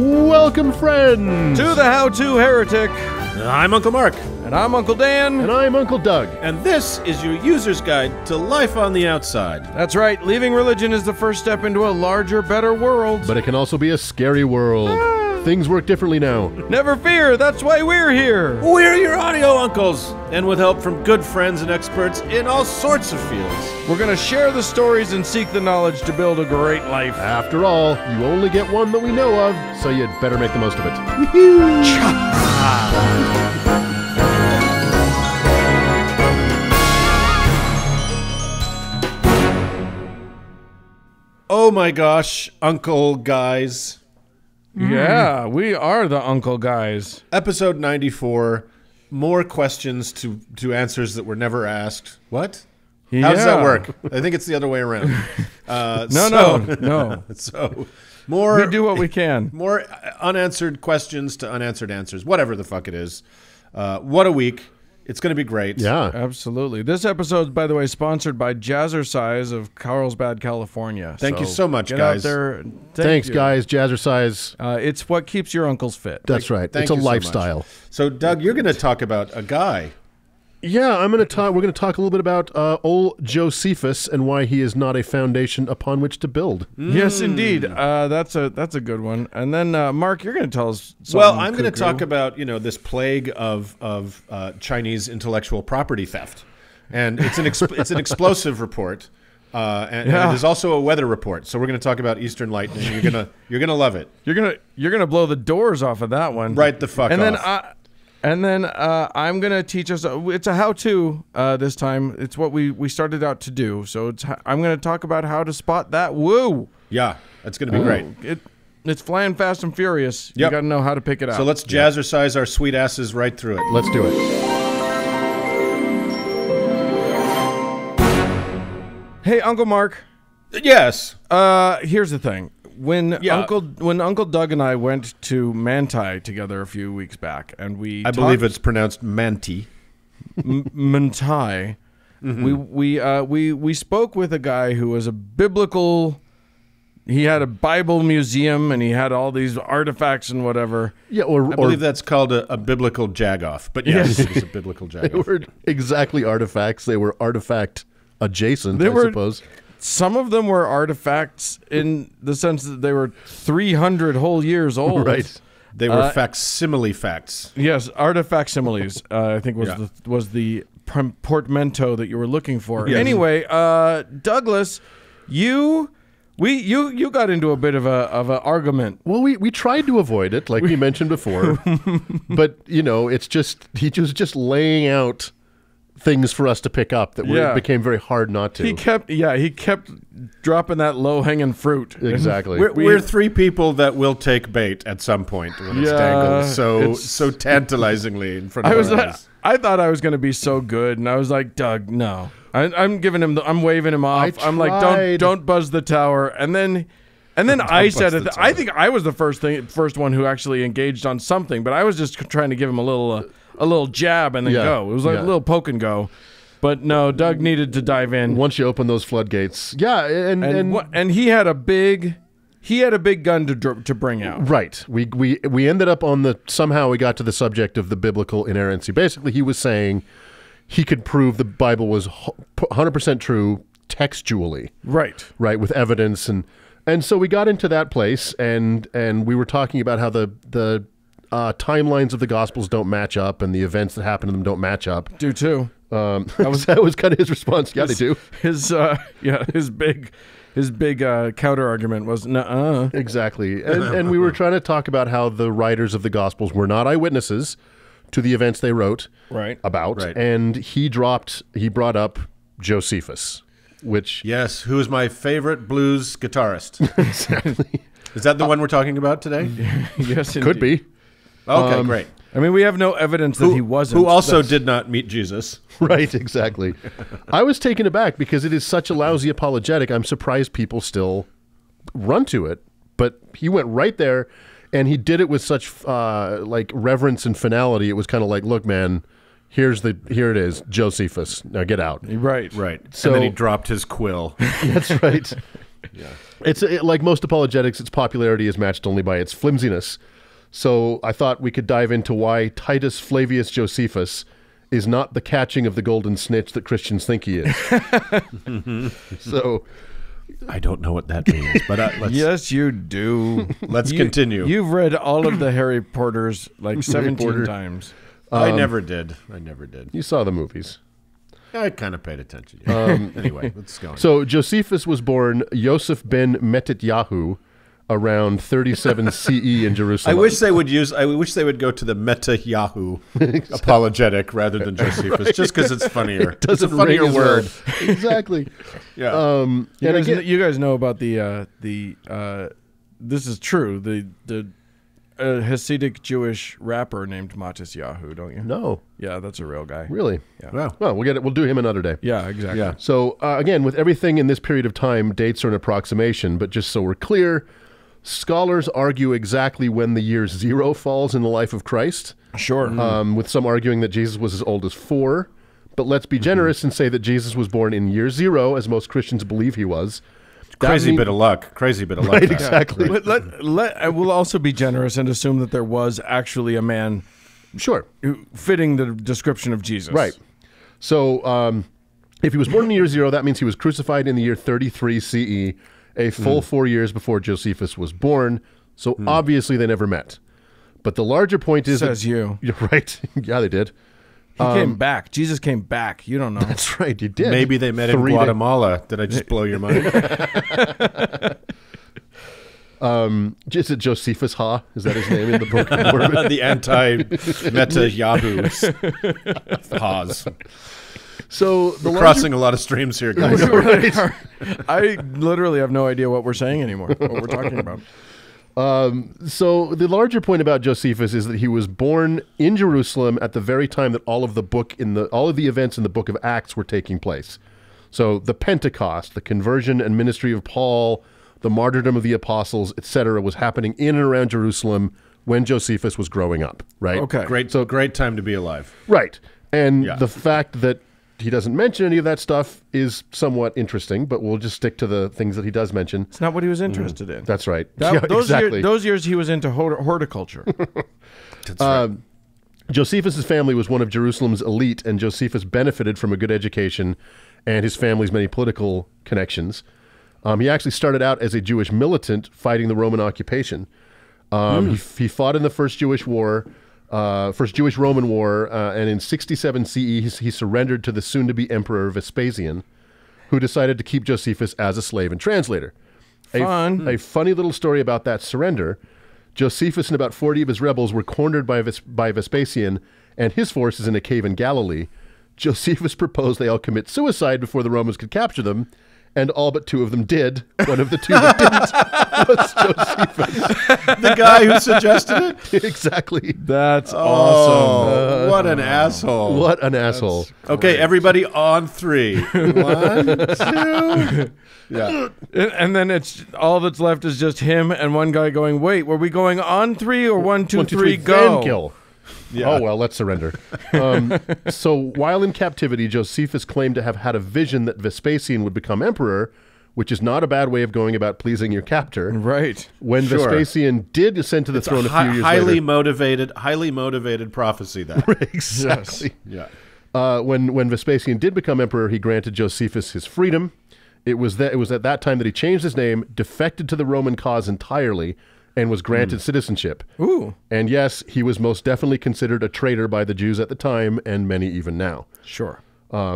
Welcome, friends! To the How-To Heretic. I'm Uncle Mark. And I'm Uncle Dan. And I'm Uncle Doug. And this is your user's guide to life on the outside. That's right, leaving religion is the first step into a larger, better world. But it can also be a scary world. Things work differently now. Never fear, that's why we're here. We're your audio uncles, and with help from good friends and experts in all sorts of fields. We're gonna share the stories and seek the knowledge to build a great life. After all, you only get one that we know of, so you'd better make the most of it. Oh my gosh, Uncle guys. Yeah, we are the Uncle guys. Episode 94, more questions to answers that were never asked. What? Yeah. How does that work? I think it's the other way around. No. So, more... We do what we can. More unanswered questions to unanswered answers. Whatever the fuck it is. What a week. It's going to be great. Yeah. Absolutely. This episode, by the way, sponsored by Jazzercise of Carlsbad, California. Thank you so much, get guys. Out there. Thanks, you. guys. Jazzercise. It's what keeps your uncles fit. That's right. Thank It's a you so lifestyle. much. So, Doug, you're going to talk about a guy. Yeah, we're going to talk a little bit about old Josephus and why he is not a foundation upon which to build. Yes, indeed. That's a good one. And then, Mark, you're going to tell us something. Well, I'm going to talk about, this plague of Chinese intellectual property theft. And it's an explosive report. And it is also a weather report. So we're going to talk about Eastern Lightning. You're going to love it. You're gonna blow the doors off of that one. Right the fuck off. And then I'm going to teach us, it's a how-to this time. It's what we started out to do. So I'm going to talk about how to spot that woo. Yeah, that's going to be great. It's flying fast and furious. Yep. You got to know how to pick it out. So let's jazzercise our sweet asses right through it. Let's do it. Hey, Uncle Mark. Yes. Here's the thing. When Uncle Doug and I went to Manti together a few weeks back, and I believe it's pronounced Manti. Manti. Mm-hmm. We spoke with a guy who was a biblical. He had a Bible museum, and he had all these artifacts and whatever. Yeah, I believe that's called a biblical jagoff. But yes, it was a biblical jagoff. They were exactly artifacts. They were artifact adjacent, I suppose. Some of them were artifacts in the sense that they were 300 whole years old. Right. They were facsimile facts. Yes, artifacsimiles, I think was the portmanteau that you were looking for. Yes. Anyway, Douglas, you got into a bit of a argument. Well, we tried to avoid it, like we mentioned before. But, it's just, he was just laying out things for us to pick up that became very hard not to. He kept dropping that low-hanging fruit. Exactly. We're three people that will take bait at some point when it's dangled so tantalizingly in front of our eyes. I thought I was going to be so good, and I was like, Doug, no. I'm giving him. I'm waving him off. I'm like, don't buzz the tower. And then I said it. I think I was the first one who actually engaged on something, but I was just trying to give him a little jab and then go. It was like a little poke and go. But no, Doug needed to dive in. Once you open those floodgates. Yeah, and he had a big gun to bring out. Right. We ended up on somehow we got to the subject of the biblical inerrancy. Basically, he was saying he could prove the Bible was 100% true textually. Right. Right, with evidence and so we got into that place and we were talking about how the timelines of the Gospels don't match up, and the events that happen to them don't match up. Do too. That was kind of his response. Yeah, they do. His big counter argument was nuh-uh. Exactly, and we were trying to talk about how the writers of the Gospels were not eyewitnesses to the events they wrote about, and he brought up Josephus, which who is my favorite blues guitarist. Exactly. Is that the one we're talking about today? Yes, could be. Okay, great. I mean, we have no evidence that he wasn't. Who also did not meet Jesus. Right, exactly. I was taken aback because it is such a lousy apologetic. I'm surprised people still run to it. But he went right there, and he did it with such reverence and finality. It was kind of like, look, man, here it is, Josephus. Now get out. Right. So, and then he dropped his quill. That's right. It's like most apologetics, its popularity is matched only by its flimsiness. So I thought we could dive into why Titus Flavius Josephus is not the catching of the golden snitch that Christians think he is. So I don't know what that means, but let's, yes, you do. Let's continue. You've read all of the Harry Potters like 17 times. I never did. You saw the movies. I kind of paid attention. Anyway, let's go. So Josephus was born Yosef ben Metityahu around 37 CE in Jerusalem. I wish they would go to the Meta Yahoo apologetic rather than Josephus, just because it's funnier. It's a funnier word. Exactly. Yeah. You guys know about the this is true, the Hasidic Jewish rapper named Matis Yahu, don't you? No. Yeah, that's a real guy. Really? Yeah. Wow. Well, we'll get it. We'll do him another day. Yeah, exactly. Yeah. So again, with everything in this period of time, dates are an approximation, but just so we're clear, scholars argue exactly when the year 0 falls in the life of Christ. Sure. With some arguing that Jesus was as old as 4. But let's be generous and say that Jesus was born in year 0, as most Christians believe he was. Crazy bit of luck. Right, exactly. But we'll also be generous and assume that there was actually a man Sure. fitting the description of Jesus. Right. So if he was born in the year 0, that means he was crucified in the year 33 CE, a full 4 years before Josephus was born. So obviously they never met. But the larger point is... Says you. You're right. Yeah, they did. He came back. Jesus came back. You don't know. That's right. You did. Maybe they met in Guatemala. Did I just blow your mind? Is it Josephus Ha? Is that his name in the Book of Mormon? The anti-Meta Yahoos. Haas. So we're crossing a lot of streams here, guys. Right. I literally have no idea what we're saying anymore, what we're talking about. So the larger point about Josephus is that he was born in Jerusalem at the very time that all of the events in the book of Acts were taking place. So the Pentecost, the conversion and ministry of Paul, the martyrdom of the apostles, etc., was happening in and around Jerusalem when Josephus was growing up. Right. Okay. Great time to be alive. Right. And the fact that he doesn't mention any of that stuff is somewhat interesting, but we'll just stick to the things that he does mention. It's not what he was interested in. That's right. Those years he was into horticulture. That's right. Josephus' family was one of Jerusalem's elite, and Josephus benefited from a good education and his family's many political connections. He actually started out as a Jewish militant fighting the Roman occupation. He fought in the First Jewish-Roman War, and in 67 CE, he surrendered to the soon-to-be Emperor Vespasian, who decided to keep Josephus as a slave and translator. A funny little story about that surrender. Josephus and about 40 of his rebels were cornered by Vespasian and his forces in a cave in Galilee. Josephus proposed they all commit suicide before the Romans could capture them, and all but 2 of them did. One of the 2 that didn't was Josephus. The guy who suggested it? Exactly. That's awesome. What an asshole. What an asshole. Okay, everybody on 3. 1, 2. Yeah. And then it's all that's left is just him and one guy going, wait, were we going on 3 or 1, 2, 3, go? Then kill. Yeah. Oh, well, let's surrender. So while in captivity, Josephus claimed to have had a vision that Vespasian would become emperor, which is not a bad way of going about pleasing your captor. Right. When Vespasian did ascend to the throne a few years later. Highly motivated prophecy, that. Exactly. Yes. Yeah. When Vespasian did become emperor, he granted Josephus his freedom. It was at that time that he changed his name, defected to the Roman cause entirely, and was granted citizenship. Ooh. And yes, he was most definitely considered a traitor by the Jews at the time, and many even now. Sure.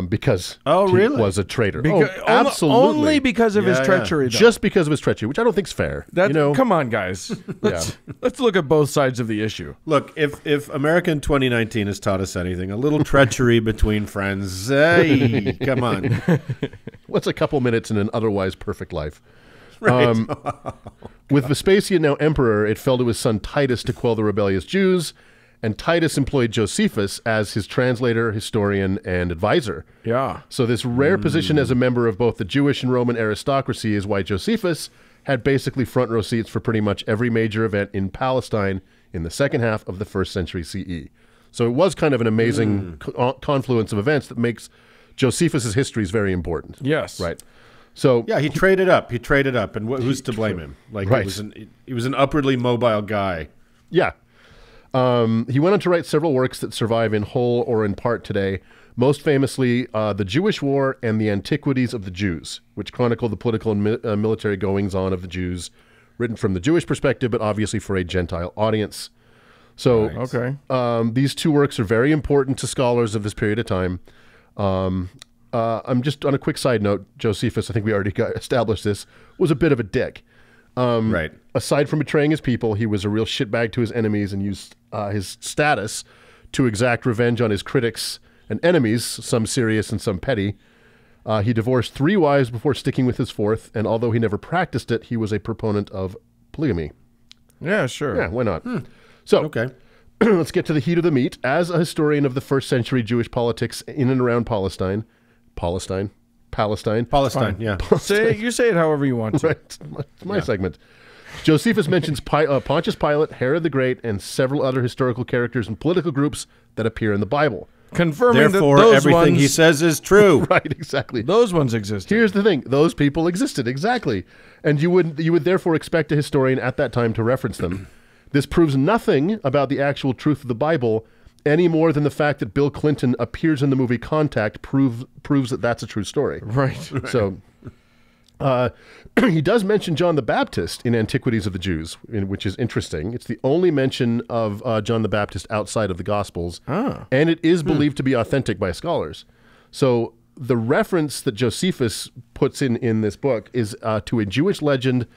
Because he was a traitor. Absolutely. Only because of his treachery, though. Just because of his treachery, which I don't think is fair. Come on, guys. Let's look at both sides of the issue. Look, if American 2019 has taught us anything, a little treachery between friends. Hey, come on. What's a couple minutes in an otherwise perfect life? Right. With Vespasian now emperor, it fell to his son Titus to quell the rebellious Jews, and Titus employed Josephus as his translator, historian, and advisor. Yeah. So this rare position as a member of both the Jewish and Roman aristocracy is why Josephus had basically front row seats for pretty much every major event in Palestine in the second half of the 1st century CE. So it was kind of an amazing confluence of events that makes Josephus's history very important. Yes. Right. So yeah, he traded up. And who's to blame him? Like Right. he was an upwardly mobile guy. Yeah. He went on to write several works that survive in whole or in part today, most famously The Jewish War and The Antiquities of the Jews, which chronicle the political and military goings-on of the Jews, written from the Jewish perspective, but obviously for a Gentile audience. So these two works are very important to scholars of this period of time. I'm just on a quick side note, Josephus, I think we already established this, was a bit of a dick. Right. Aside from betraying his people, he was a real shitbag to his enemies and used his status to exact revenge on his critics and enemies, some serious and some petty. He divorced 3 wives before sticking with his 4th, and although he never practiced it, he was a proponent of polygamy. Yeah, sure. Yeah, why not? So, Okay. let's get to the heat of the meat. As a historian of the first century Jewish politics in and around Palestine, yeah. You say it however you want to. Right, it's my segment. Josephus mentions Pontius Pilate, Herod the Great, and several other historical characters and political groups that appear in the Bible. Confirming Therefore, that those everything ones, he says is true. Right, exactly. those ones exist. Here's the thing. Those people existed, exactly. And you would therefore expect a historian at that time to reference them. This proves nothing about the actual truth of the Bible any more than the fact that Bill Clinton appears in the movie Contact proves that that's a true story. Right. So he does mention John the Baptist in Antiquities of the Jews, which is interesting. It's the only mention of John the Baptist outside of the Gospels, and it is believed to be authentic by scholars. So the reference that Josephus puts in this book is to a Jewish legend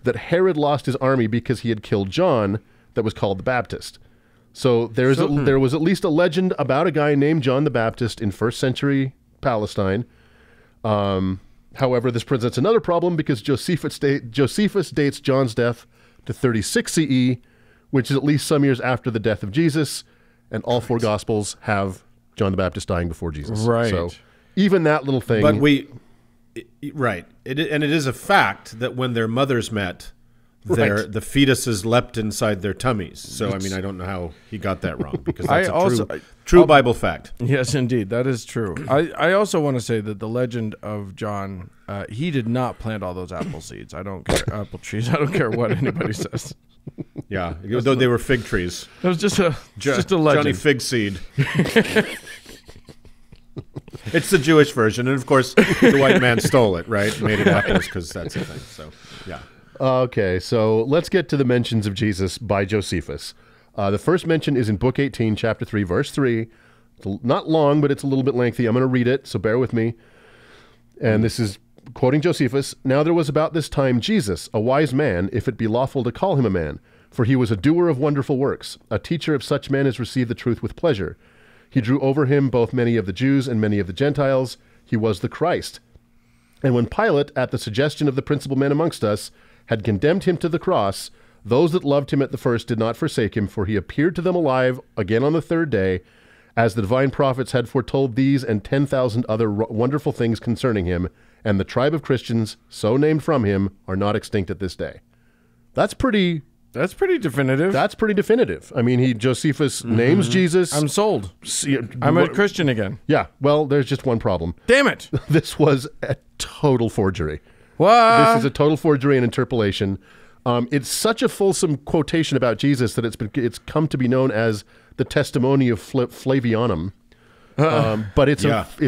that Herod lost his army because he had killed John that was called the Baptist. So there was at least a legend about a guy named John the Baptist in first century Palestine. However, this presents another problem because Josephus dates John's death to 36 CE, which is at least some years after the death of Jesus, and all 4 Gospels have John the Baptist dying before Jesus. Right. So even that little thing. But right. And it is a fact that when their mothers met, the fetuses leapt inside their tummies. So, I mean, I don't know how he got that wrong because that's a true Bible fact. Yes, indeed. That is true. I also want to say that the legend of John, he did not plant all those apple seeds. I don't care. Apple trees. I don't care what anybody says. Yeah, though they were fig trees. It was just a legend. Johnny Fig Seed. It's the Jewish version. And, of course, the white man stole it, right? Made it apples because that's the thing. So, yeah. Okay, so let's get to the mentions of Jesus by Josephus. The first mention is in Book 18, Chapter 3, Verse 3. It's not long, but it's a little bit lengthy. I'm going to read it, so bear with me. And this is quoting Josephus. Now there was about this time Jesus, a wise man, if it be lawful to call him a man, for he was a doer of wonderful works. A teacher of such men as received the truth with pleasure. He drew over him both many of the Jews and many of the Gentiles. He was the Christ. And when Pilate, at the suggestion of the principal men amongst us, had condemned him to the cross, those that loved him at the first did not forsake him, for he appeared to them alive again on the 3rd day, as the divine prophets had foretold these and 10,000 other wonderful things concerning him, and the tribe of Christians, so named from him, are not extinct at this day. That's pretty definitive. That's pretty definitive. I mean, Josephus names Jesus. I'm sold. I'm a Christian again. Yeah, well, there's just one problem. Damn it. This was a total forgery. What? This is a total forgery and interpolation. It's such a fulsome quotation about Jesus that it's come to be known as the testimony of Flavianum. But it's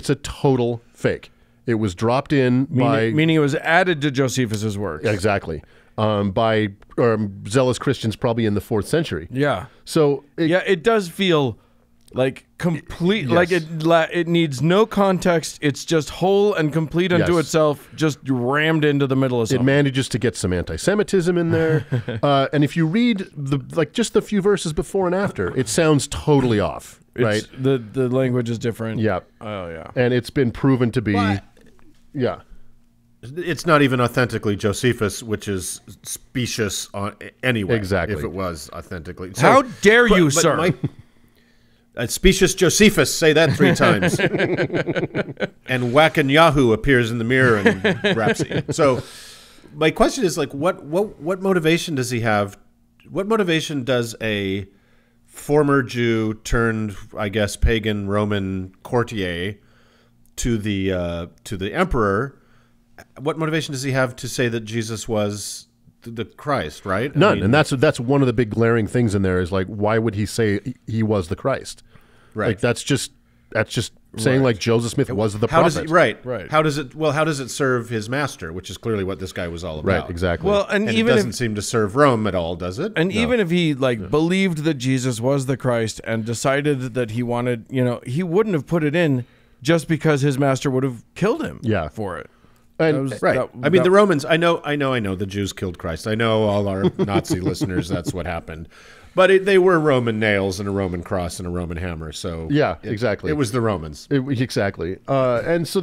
a total fake. It was dropped in meaning it was added to Josephus's work. Exactly. By zealous Christians probably in the 4th century. Yeah. So it does feel like complete, like it needs no context. It's just whole and complete unto itself, just rammed into the middle of something. It manages to get some anti-Semitism in there, and if you read just the few verses before and after, it sounds totally off. Right? The language is different. Yeah. Oh yeah. And it's been proven to be. Yeah. It's not even authentically Josephus, which is specious anyway. Exactly. If it was authentically. So, how dare you, sir? Specious Josephus, say that 3 times. And Whackin' Yahoo appears in the mirror and raps at you. So my question is, like, what motivation does he have? What motivation does a former Jew turned, I guess, pagan Roman courtier to the emperor what motivation does he have to say that Jesus was the Christ, right? None. I mean, and that's one of the big glaring things in there is like, why would he say he was the Christ? Right. Like that's just saying like Joseph Smith was the prophet. Right. How does it serve his master, which is clearly what this guy was all about. Right, exactly. Well, and even it doesn't seem to serve Rome at all, does it? And even if he believed that Jesus was the Christ and decided that he wanted, he wouldn't have put it in just because his master would have killed him for it. And the Romans, I know the Jews killed Christ. I know all our Nazi listeners, that's what happened. But they were Roman nails and a Roman cross and a Roman hammer. So exactly. It was the Romans. Exactly. And so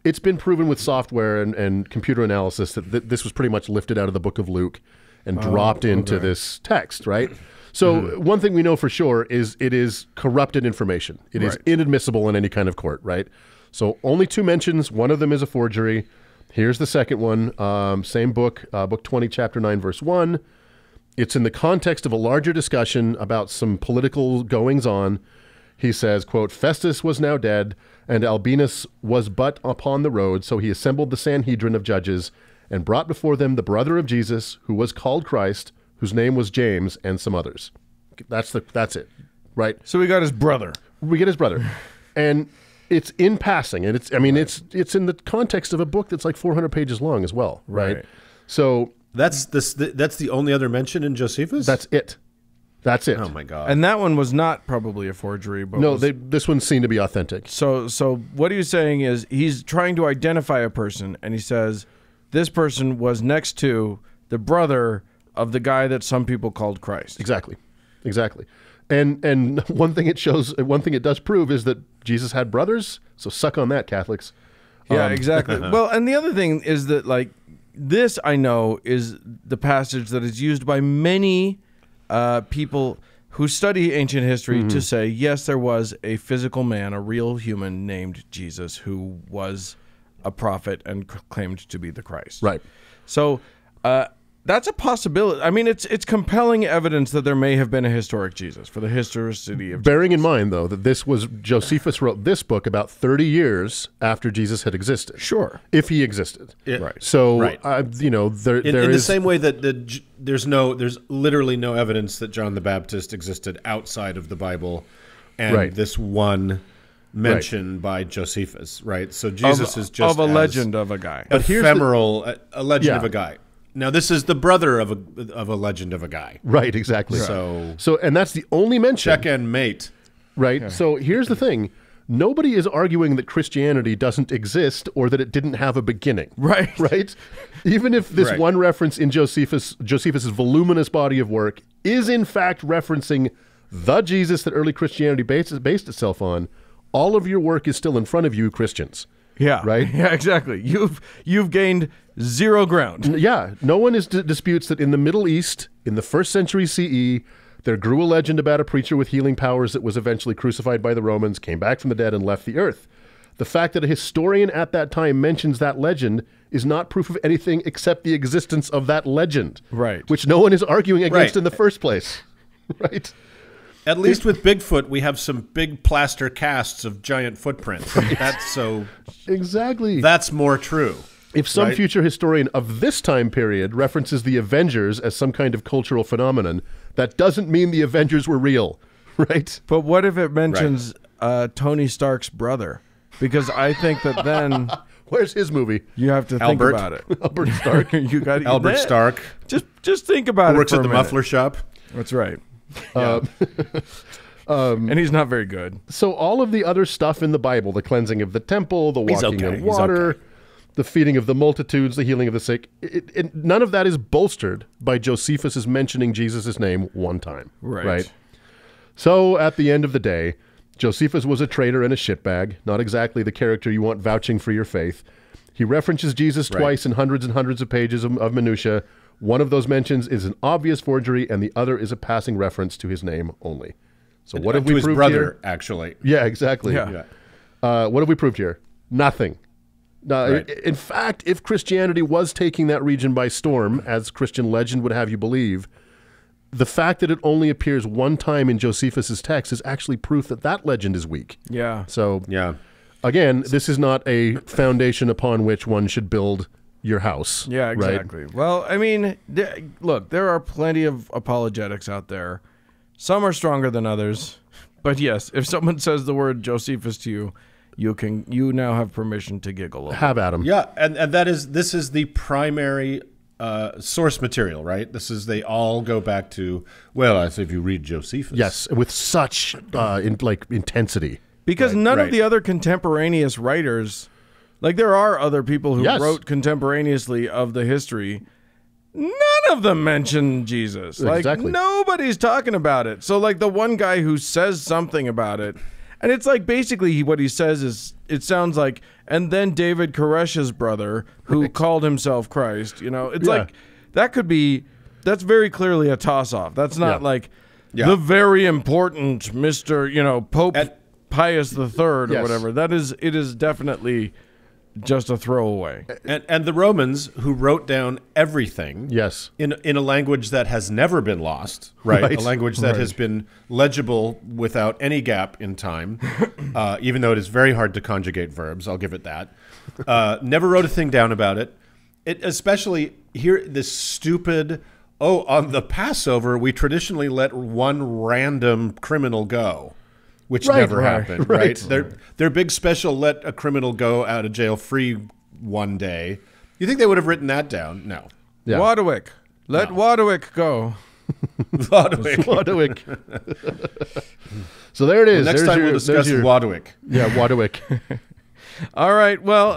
it's been proven with software and computer analysis that this was pretty much lifted out of the book of Luke and dropped into this text, right? So one thing we know for sure is it is corrupted information. It is inadmissible in any kind of court, right? So only 2 mentions. One of them is a forgery. Here's the second one. Same book, book 20, chapter 9, verse 1. It's in the context of a larger discussion about some political goings-on. He says, quote, Festus was now dead, and Albinus was but upon the road, so he assembled the Sanhedrin of judges and brought before them the brother of Jesus, who was called Christ, whose name was James, and some others. That's it, right? So we got his brother. We get his brother. And it's in passing, and it's in the context of a book that's like 400 pages long as well, right? So that's the only other mention in Josephus? That's it. Oh my God! And that one was not probably a forgery, but no, this one seemed to be authentic. So what he's saying is he's trying to identify a person, and he says this person was next to the brother of the guy that some people called Christ. Exactly. And one thing it does prove is that Jesus had brothers. So suck on that, Catholics. Yeah, exactly. Well, and the other thing is that like this, I know, is the passage that is used by many people who study ancient history to say, yes, there was a physical man, a real human named Jesus who was a prophet and claimed to be the Christ. Right. So that's a possibility. I mean, it's compelling evidence that there may have been a historic Jesus for the historicity of Bearing in mind, though, that Josephus wrote this book about 30 years after Jesus had existed. Sure. If he existed. Right. So, there in is... the same way that there's literally no evidence that John the Baptist existed outside of the Bible and this one mention by Josephus, right? So Jesus is just a legend of a guy. Ephemeral, a legend of a guy. Now, this is the brother of a legend of a guy. Right, exactly. So and that's the only mention. Check and mate. Right. Yeah. So here's the thing. Nobody is arguing that Christianity doesn't exist or that it didn't have a beginning. Right. Right? Even if this one reference in Josephus's voluminous body of work is in fact referencing the Jesus that early Christianity based itself on, all of your work is still in front of you, Christians. Yeah. Right? Yeah, exactly. You've gained zero ground. Yeah. No one disputes that in the Middle East, in the 1st century CE, there grew a legend about a preacher with healing powers that was eventually crucified by the Romans, came back from the dead, and left the earth. The fact that a historian at that time mentions that legend is not proof of anything except the existence of that legend. Right. Which no one is arguing against in the first place. Right? At least with Bigfoot, we have some big plaster casts of giant footprints. Exactly. That's more true. If some future historian of this time period references the Avengers as some kind of cultural phenomenon, that doesn't mean the Avengers were real, right? But what if it mentions Tony Stark's brother? Because I think that then... Where's his movie? You have to think about it. Albert Stark. Albert Stark. Just think about it. Works at the muffler shop. That's right. And he's not very good. So all of the other stuff in the Bible, the cleansing of the temple, the walking in water, the feeding of the multitudes, the healing of the sick, none of that is bolstered by Josephus' mentioning Jesus' name one time. Right. So at the end of the day, Josephus was a traitor and a shitbag, not exactly the character you want vouching for your faith. He references Jesus twice in hundreds and hundreds of pages of minutia. One of those mentions is an obvious forgery, and the other is a passing reference to his name only. So what have we proved his brother, here? Actually. Yeah, exactly. Yeah. What have we proved here? Nothing. In fact, if Christianity was taking that region by storm, as Christian legend would have you believe, the fact that it only appears one time in Josephus' text is actually proof that that legend is weak. Yeah. So Again, this is not a foundation upon which one should build your house. Yeah, exactly. Right? Well, I mean, look, there are plenty of apologetics out there. Some are stronger than others. But yes, if someone says the word Josephus to you, you now have permission to giggle. Have at him. Yeah, and this is the primary source material, right? They all go back to, well, I say if you read Josephus. Yes, with such intensity. Because none of the other contemporaneous writers, like there are other people who wrote contemporaneously of the history, none of them mention Jesus. Like nobody's talking about it. So like the one guy who says something about it, and it's like basically what he says is, it sounds like, and then David Koresh's brother who called himself Christ, it's like that's very clearly a toss-off. That's not like the very important Mr. Pope Pius III or whatever. It is definitely just a throwaway. And the Romans, who wrote down everything in a language that has never been lost, right? A language that has been legible without any gap in time, even though it is very hard to conjugate verbs, I'll give it that. Never wrote a thing down about it. Especially here, this stupid, on the Passover, we traditionally let one random criminal go. Which never happened, right? Their big special, let a criminal go out of jail free one day. You think they would have written that down? No. Yeah. Wadwick. Let Wadwick go. Wadwick. So there it is. Next time we'll discuss Wadwick. Yeah, Wadwick. All right. Well,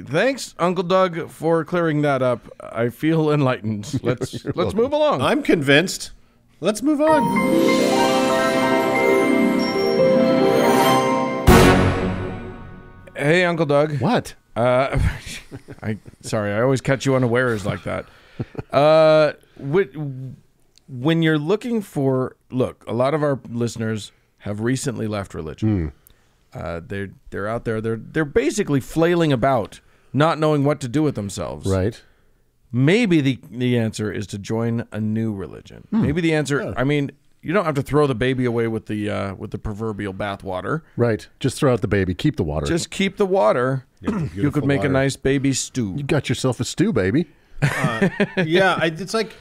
thanks, Uncle Doug, for clearing that up. I feel enlightened. Let's move along. I'm convinced. Let's move on. Hey, Uncle Doug. What? Sorry, I always catch you unawares like that. When you're looking for, a lot of our listeners have recently left religion. They're out there. They're basically flailing about, not knowing what to do with themselves. Right. Maybe the answer is to join a new religion. Maybe the answer. I mean, you don't have to throw the baby away with the proverbial bathwater. Right. Just throw out the baby. Keep the water. Just keep the water. You could make a nice baby stew. You got yourself a stew, baby. It's like,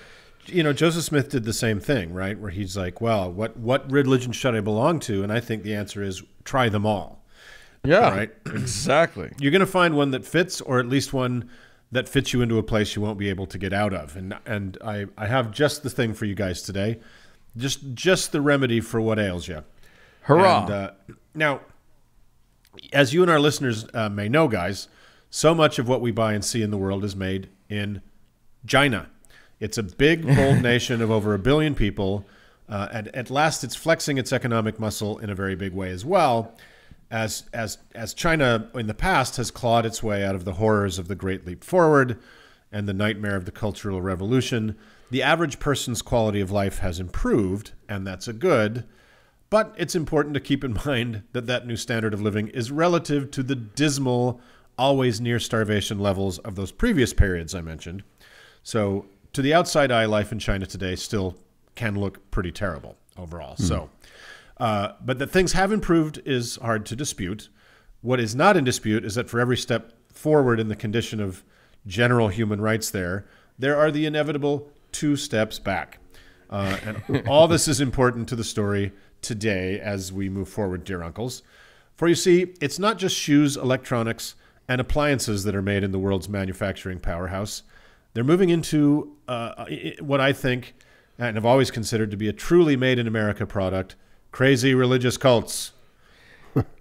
Joseph Smith did the same thing, right? Where he's like, well, what religion should I belong to? And I think the answer is try them all. Yeah, right. Exactly. You're going to find one that fits, or at least one that fits you into a place you won't be able to get out of. And I have just the thing for you guys today. Just the remedy for what ails you. Hurrah. And, now, as you and our listeners may know, guys, so much of what we buy and see in the world is made in China. It's a big, bold nation of over 1 billion people. And at last, it's flexing its economic muscle in a very big way as well, as China in the past has clawed its way out of the horrors of the Great Leap Forward and the nightmare of the Cultural Revolution. The average person's quality of life has improved, and that's a good. But it's important to keep in mind that new standard of living is relative to the dismal, always near starvation levels of those previous periods I mentioned. So to the outside eye, life in China today still can look pretty terrible overall. So, but that things have improved is hard to dispute. What is not in dispute is that for every step forward in the condition of general human rights there are the inevitable 2 steps back. And all this is important to the story today as we move forward, dear uncles. For you see, it's not just shoes, electronics, and appliances that are made in the world's manufacturing powerhouse. They're moving into what I think, and have always considered to be a truly made-in-America product, crazy religious cults.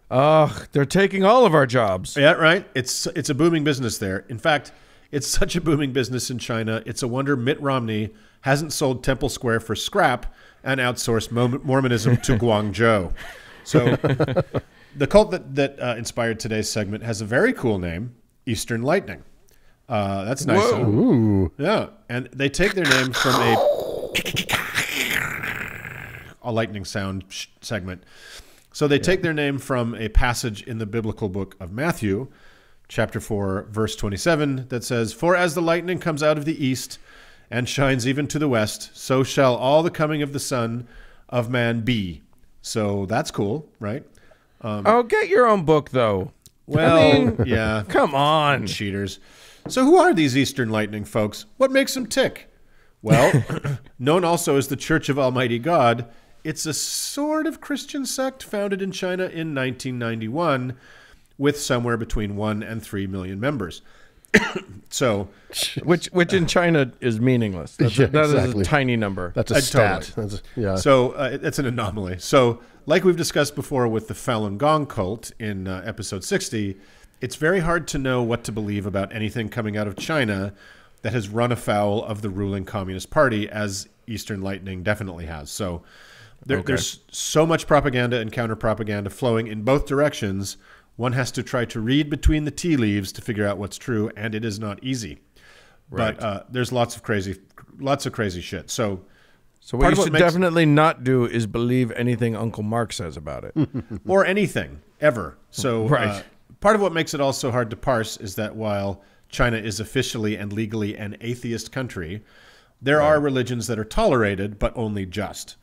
They're taking all of our jobs. Yeah, right? It's a booming business there. In fact, it's such a booming business in China, it's a wonder Mitt Romney hasn't sold Temple Square for scrap and outsourced Mormonism to Guangzhou. So the cult that inspired today's segment has a very cool name, Eastern Lightning. That's nice. Ooh. Yeah, and they take their name from a lightning sound segment. So they take their name from a passage in the biblical book of Matthew, chapter 4, verse 27, that says, "For as the lightning comes out of the east and shines even to the west, so shall all the coming of the Son of Man be." So that's cool, right? Get your own book, though. Well, yeah. Come on. Cheaters. So who are these Eastern Lightning folks? What makes them tick? Well, known also as the Church of Almighty God, it's a sort of Christian sect founded in China in 1991 with somewhere between 1 and 3 million members. So, which in China is meaningless. That is a tiny number. That's a stat. Totally. So it's an anomaly. So like we've discussed before with the Falun Gong cult in episode 60, it's very hard to know what to believe about anything coming out of China that has run afoul of the ruling Communist Party, as Eastern Lightning definitely has. So there's so much propaganda and counter-propaganda flowing in both directions. One has to try to read between the tea leaves to figure out what's true, and it is not easy. Right. But there's lots of crazy shit. So what you should definitely not do is believe anything Uncle Mark says about it. Or anything, ever. So part of what makes it all so hard to parse is that while China is officially and legally an atheist country, there are religions that are tolerated, but only just.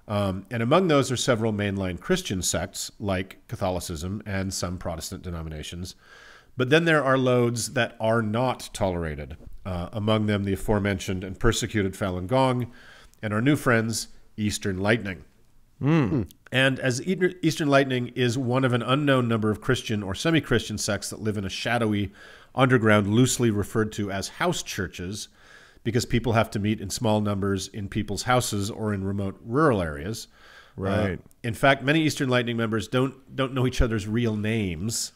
And among those are several mainline Christian sects, like Catholicism and some Protestant denominations. But then there are loads that are not tolerated. Among them, the aforementioned and persecuted Falun Gong, and our new friends, Eastern Lightning. And as Eastern Lightning is one of an unknown number of Christian or semi-Christian sects that live in a shadowy underground, loosely referred to as house churches, because people have to meet in small numbers in people's houses or in remote rural areas. Right. In fact, many Eastern Lightning members don't know each other's real names,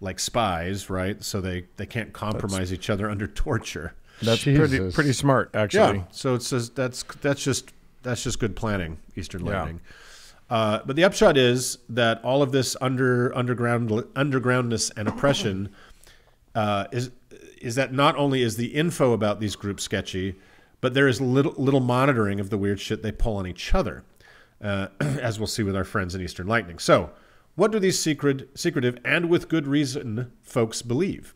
like spies, right? So they can't compromise each other under torture. That's pretty smart, actually. Yeah. So it says that's just good planning, Eastern Lightning. But the upshot is that all of this undergroundness and oppression is that not only is the info about these groups sketchy, but there is little monitoring of the weird shit they pull on each other, as we'll see with our friends in Eastern Lightning. So what do these secretive and with good reason folks believe?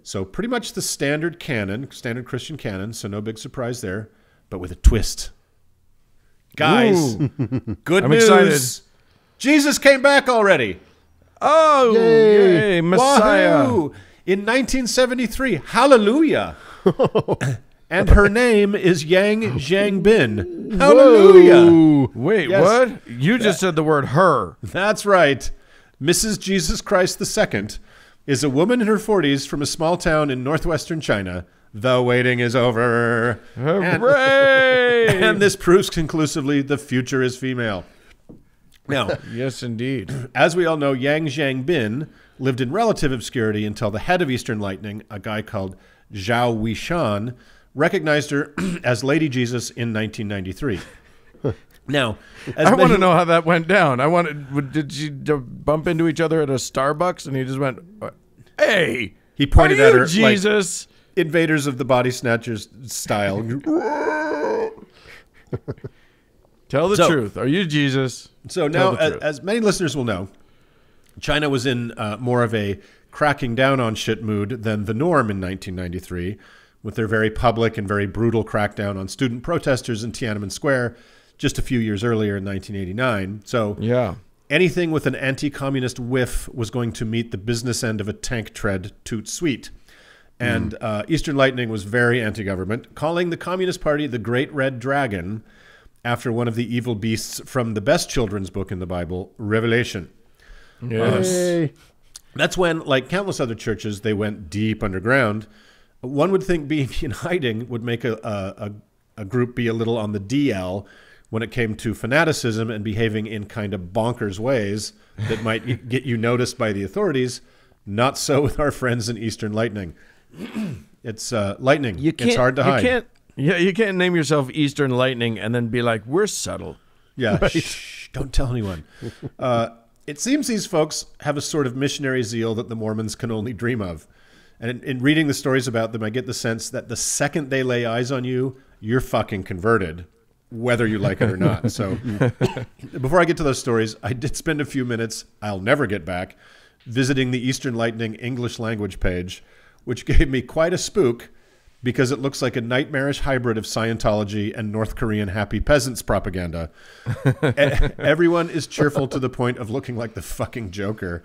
So pretty much the standard Christian canon, so no big surprise there, but with a twist. Guys, good news. Excited. Jesus came back already. Oh, yay, Messiah. Wahoo! In 1973, hallelujah. And her name is Yang Zhangbin. Hallelujah. Whoa. Wait, what? You just said the word her. That's right. Mrs. Jesus Christ II is a woman in her 40s from a small town in northwestern China. The waiting is over. Hooray! And this proves conclusively the future is female. Now, yes, indeed. As we all know, Yang Zhangbin lived in relative obscurity until the head of Eastern Lightning, a guy called Zhao Weishan, recognized her as Lady Jesus in 1993. Now, I want to know how that went down. Did you bump into each other at a Starbucks and he just went, "Hey, he pointed at her, Jesus." Like Invaders of the Body Snatchers style. Tell the truth. Are you Jesus? So now, as many listeners will know, China was in more of a cracking down on shit mood than the norm in 1993, with their very public and very brutal crackdown on student protesters in Tiananmen Square just a few years earlier in 1989. So anything with an anti-communist whiff was going to meet the business end of a tank tread toot sweet. And Eastern Lightning was very anti-government, calling the Communist Party the Great Red Dragon after one of the evil beasts from the best children's book in the Bible, Revelation. Yes. That's when, like countless other churches, they went deep underground. One would think being in hiding would make a group be a little on the DL when it came to fanaticism and behaving in kind of bonkers ways that might get you noticed by the authorities. Not so with our friends in Eastern Lightning. It's lightning. It's hard to hide. You can't name yourself Eastern Lightning and then be like, we're subtle. Yeah, right. Shh, don't tell anyone. It seems these folks have a sort of missionary zeal that the Mormons can only dream of. And in reading the stories about them, I get the sense that the second they lay eyes on you, you're fucking converted, whether you like it or not. So before I get to those stories, I did spend a few minutes, I'll never get back, visiting the Eastern Lightning English language page, which gave me quite a spook because it looks like a nightmarish hybrid of Scientology and North Korean happy peasants propaganda. Everyone is cheerful to the point of looking like the fucking Joker.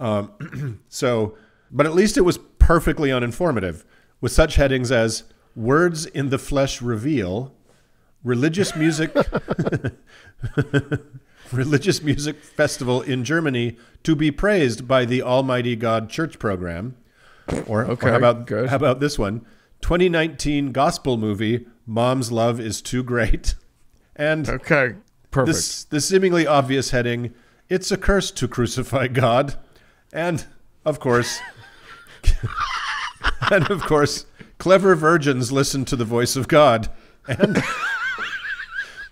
But at least it was perfectly uninformative, with such headings as "Words in the Flesh Reveal," "Religious Music," "Religious Music Festival in Germany to be praised by the Almighty God Church Program," or how about this one? 2019 gospel movie, "Mom's Love is Too Great." And perfect. This seemingly obvious heading, "It's a curse to crucify God." And of course, clever virgins listen to the voice of God.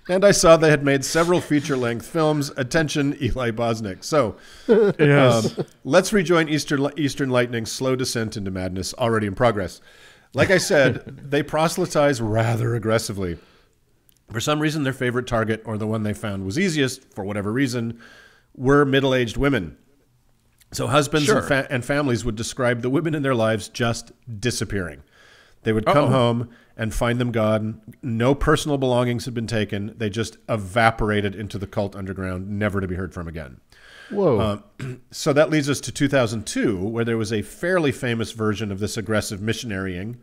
And I saw they had made several feature-length films. Attention, Eli Bosnick. So Yes. Let's rejoin Eastern Lightning's slow descent into madness, already in progress. Like I said, they proselytize rather aggressively. For some reason, their favorite target, or the one they found was easiest, for whatever reason, were middle-aged women. So husbands and families would describe the women in their lives just disappearing. They would come home and find them gone. No personal belongings had been taken. They just evaporated into the cult underground, never to be heard from again. Whoa. So that leads us to 2002, where there was a fairly famous version of this aggressive missionarying,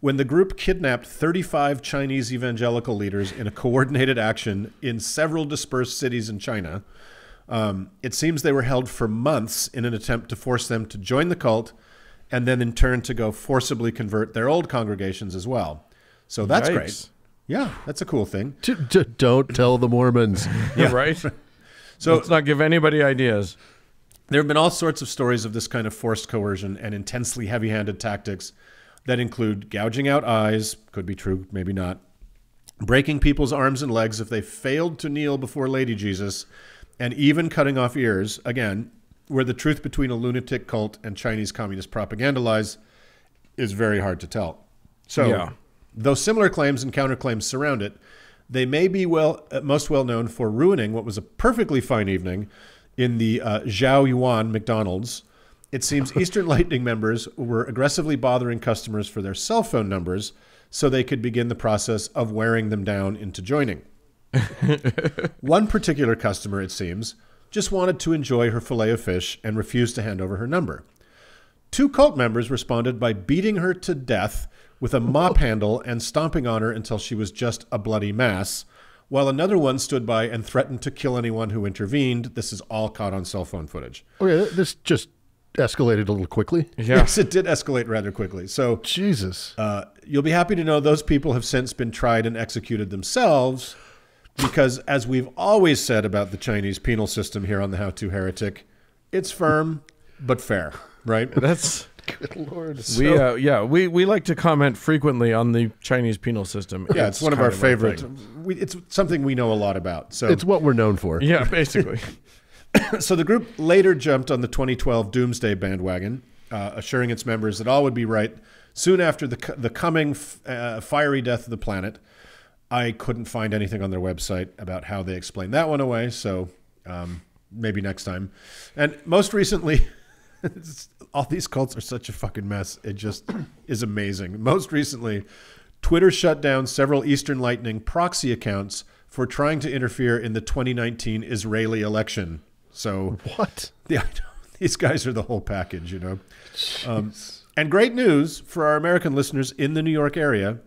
when the group kidnapped 35 Chinese evangelical leaders in a coordinated action in several dispersed cities in China. It seems they were held for months in an attempt to force them to join the cult, and then in turn to go forcibly convert their old congregations as well. So that's great. Yeah, that's a cool thing. Don't tell the Mormons. Yeah, right? So let's not give anybody ideas. There have been all sorts of stories of this kind of forced coercion and intensely heavy-handed tactics that include gouging out eyes, could be true, maybe not, breaking people's arms and legs if they failed to kneel before Lady Jesus, and even cutting off ears, again, where the truth between a lunatic cult and Chinese communist propaganda lies is very hard to tell. So, though similar claims and counterclaims surround it, they may be most well known for ruining what was a perfectly fine evening in the Zhao Yuan McDonald's. It seems Eastern Lightning members were aggressively bothering customers for their cell phone numbers so they could begin the process of wearing them down into joining. One particular customer, it seems, just wanted to enjoy her fillet of fish and refused to hand over her number. 2 cult members responded by beating her to death with a mop handle and stomping on her until she was just a bloody mass, while another one stood by and threatened to kill anyone who intervened. This is all caught on cell phone footage. Okay, this just escalated a little quickly. Yeah. Yes, it did escalate rather quickly. So, Jesus. You'll be happy to know those people have since been tried and executed themselves, because as we've always said about the Chinese penal system here on the How To Heretic, it's firm but fair, right? That's Good Lord. we like to comment frequently on the Chinese penal system. Yeah, it's one of our favorite. It's something we know a lot about. So it's what we're known for. Yeah, basically. So the group later jumped on the 2012 Doomsday bandwagon, assuring its members that all would be right soon after the coming fiery death of the planet. I couldn't find anything on their website about how they explained that one away, so maybe next time. And most recently, all these cults are such a fucking mess. It just is amazing. Most recently, Twitter shut down several Eastern Lightning proxy accounts for trying to interfere in the 2019 Israeli election. So What? Yeah, these guys are the whole package, you know. And great news for our American listeners in the New York area.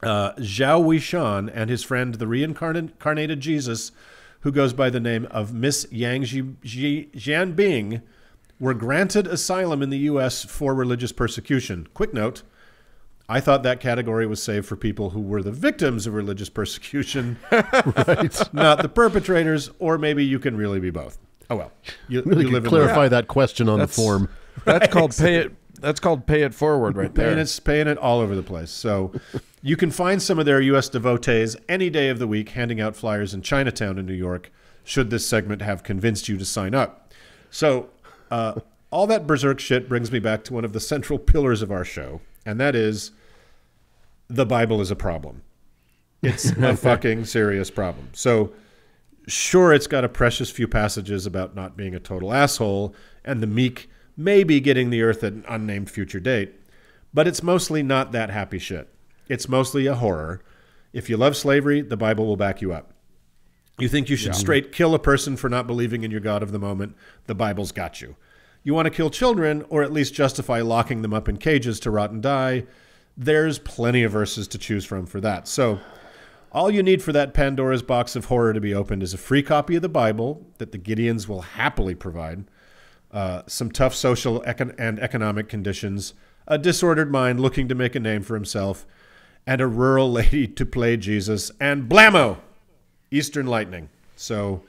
Zhao Weishan and his friend, the reincarnated Jesus, who goes by the name of Miss Yang Jianbing, were granted asylum in the U.S. for religious persecution. Quick note, I thought that category was saved for people who were the victims of religious persecution, right? Not the perpetrators, or maybe you can really be both. Oh, well. You live clarify that question on the form. That's called pay it. That's called pay it forward right there. Paying it all over the place. So you can find some of their U.S. devotees any day of the week handing out flyers in Chinatown in New York, should this segment have convinced you to sign up. So all that berserk shit brings me back to one of the central pillars of our show, and that is the Bible is a problem. It's a fucking serious problem. So sure, it's got a precious few passages about not being a total asshole and the meek maybe getting the earth at an unnamed future date, but it's mostly not that happy shit. It's mostly a horror. If you love slavery, the Bible will back you up. You think you should straight kill a person for not believing in your God of the moment, the Bible's got you. You want to kill children, or at least justify locking them up in cages to rot and die. There's plenty of verses to choose from for that. So all you need for that Pandora's box of horror to be opened is a free copy of the Bible that the Gideons will happily provide, some tough social and economic conditions, a disordered mind looking to make a name for himself, and a rural lady to play Jesus, and blammo! Eastern Lightning. So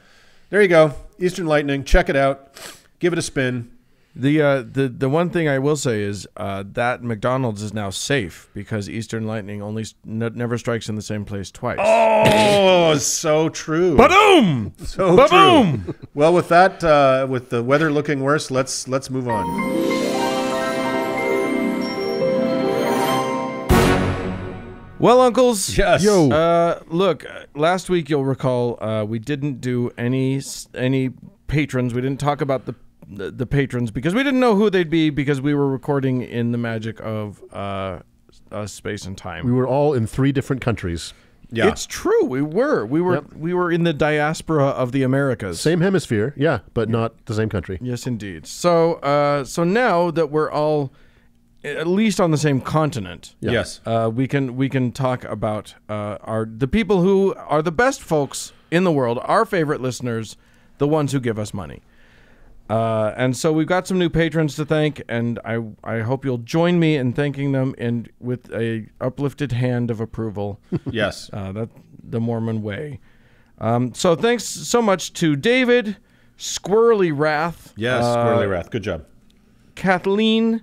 there you go. Eastern Lightning. Check it out. Give it a spin. The one thing I will say is that McDonald's is now safe because Eastern Lightning never strikes in the same place twice. Oh, so true. Ba-doom! So Ba-boom! true. Well, with that, with the weather looking worse, let's move on. Well, uncles. Yes. Yo. Look, last week you'll recall we didn't do any patrons. We didn't talk about the patrons because we didn't know who they'd be because we were recording in the magic of space and time. We were all in 3 different countries. Yeah. It's true. We were in the diaspora of the Americas. Same hemisphere, yeah, but not the same country. Yes, indeed. So now that we're all at least on the same continent, Yes. we can talk about the people who are the best folks in the world, our favorite listeners, the ones who give us money. And so we've got some new patrons to thank, and I hope you'll join me in thanking them and with a uplifted hand of approval. Yes. That the Mormon way. So thanks so much to David, Squirrely Wrath. Yes, Squirrely Wrath. Good job. Kathleen,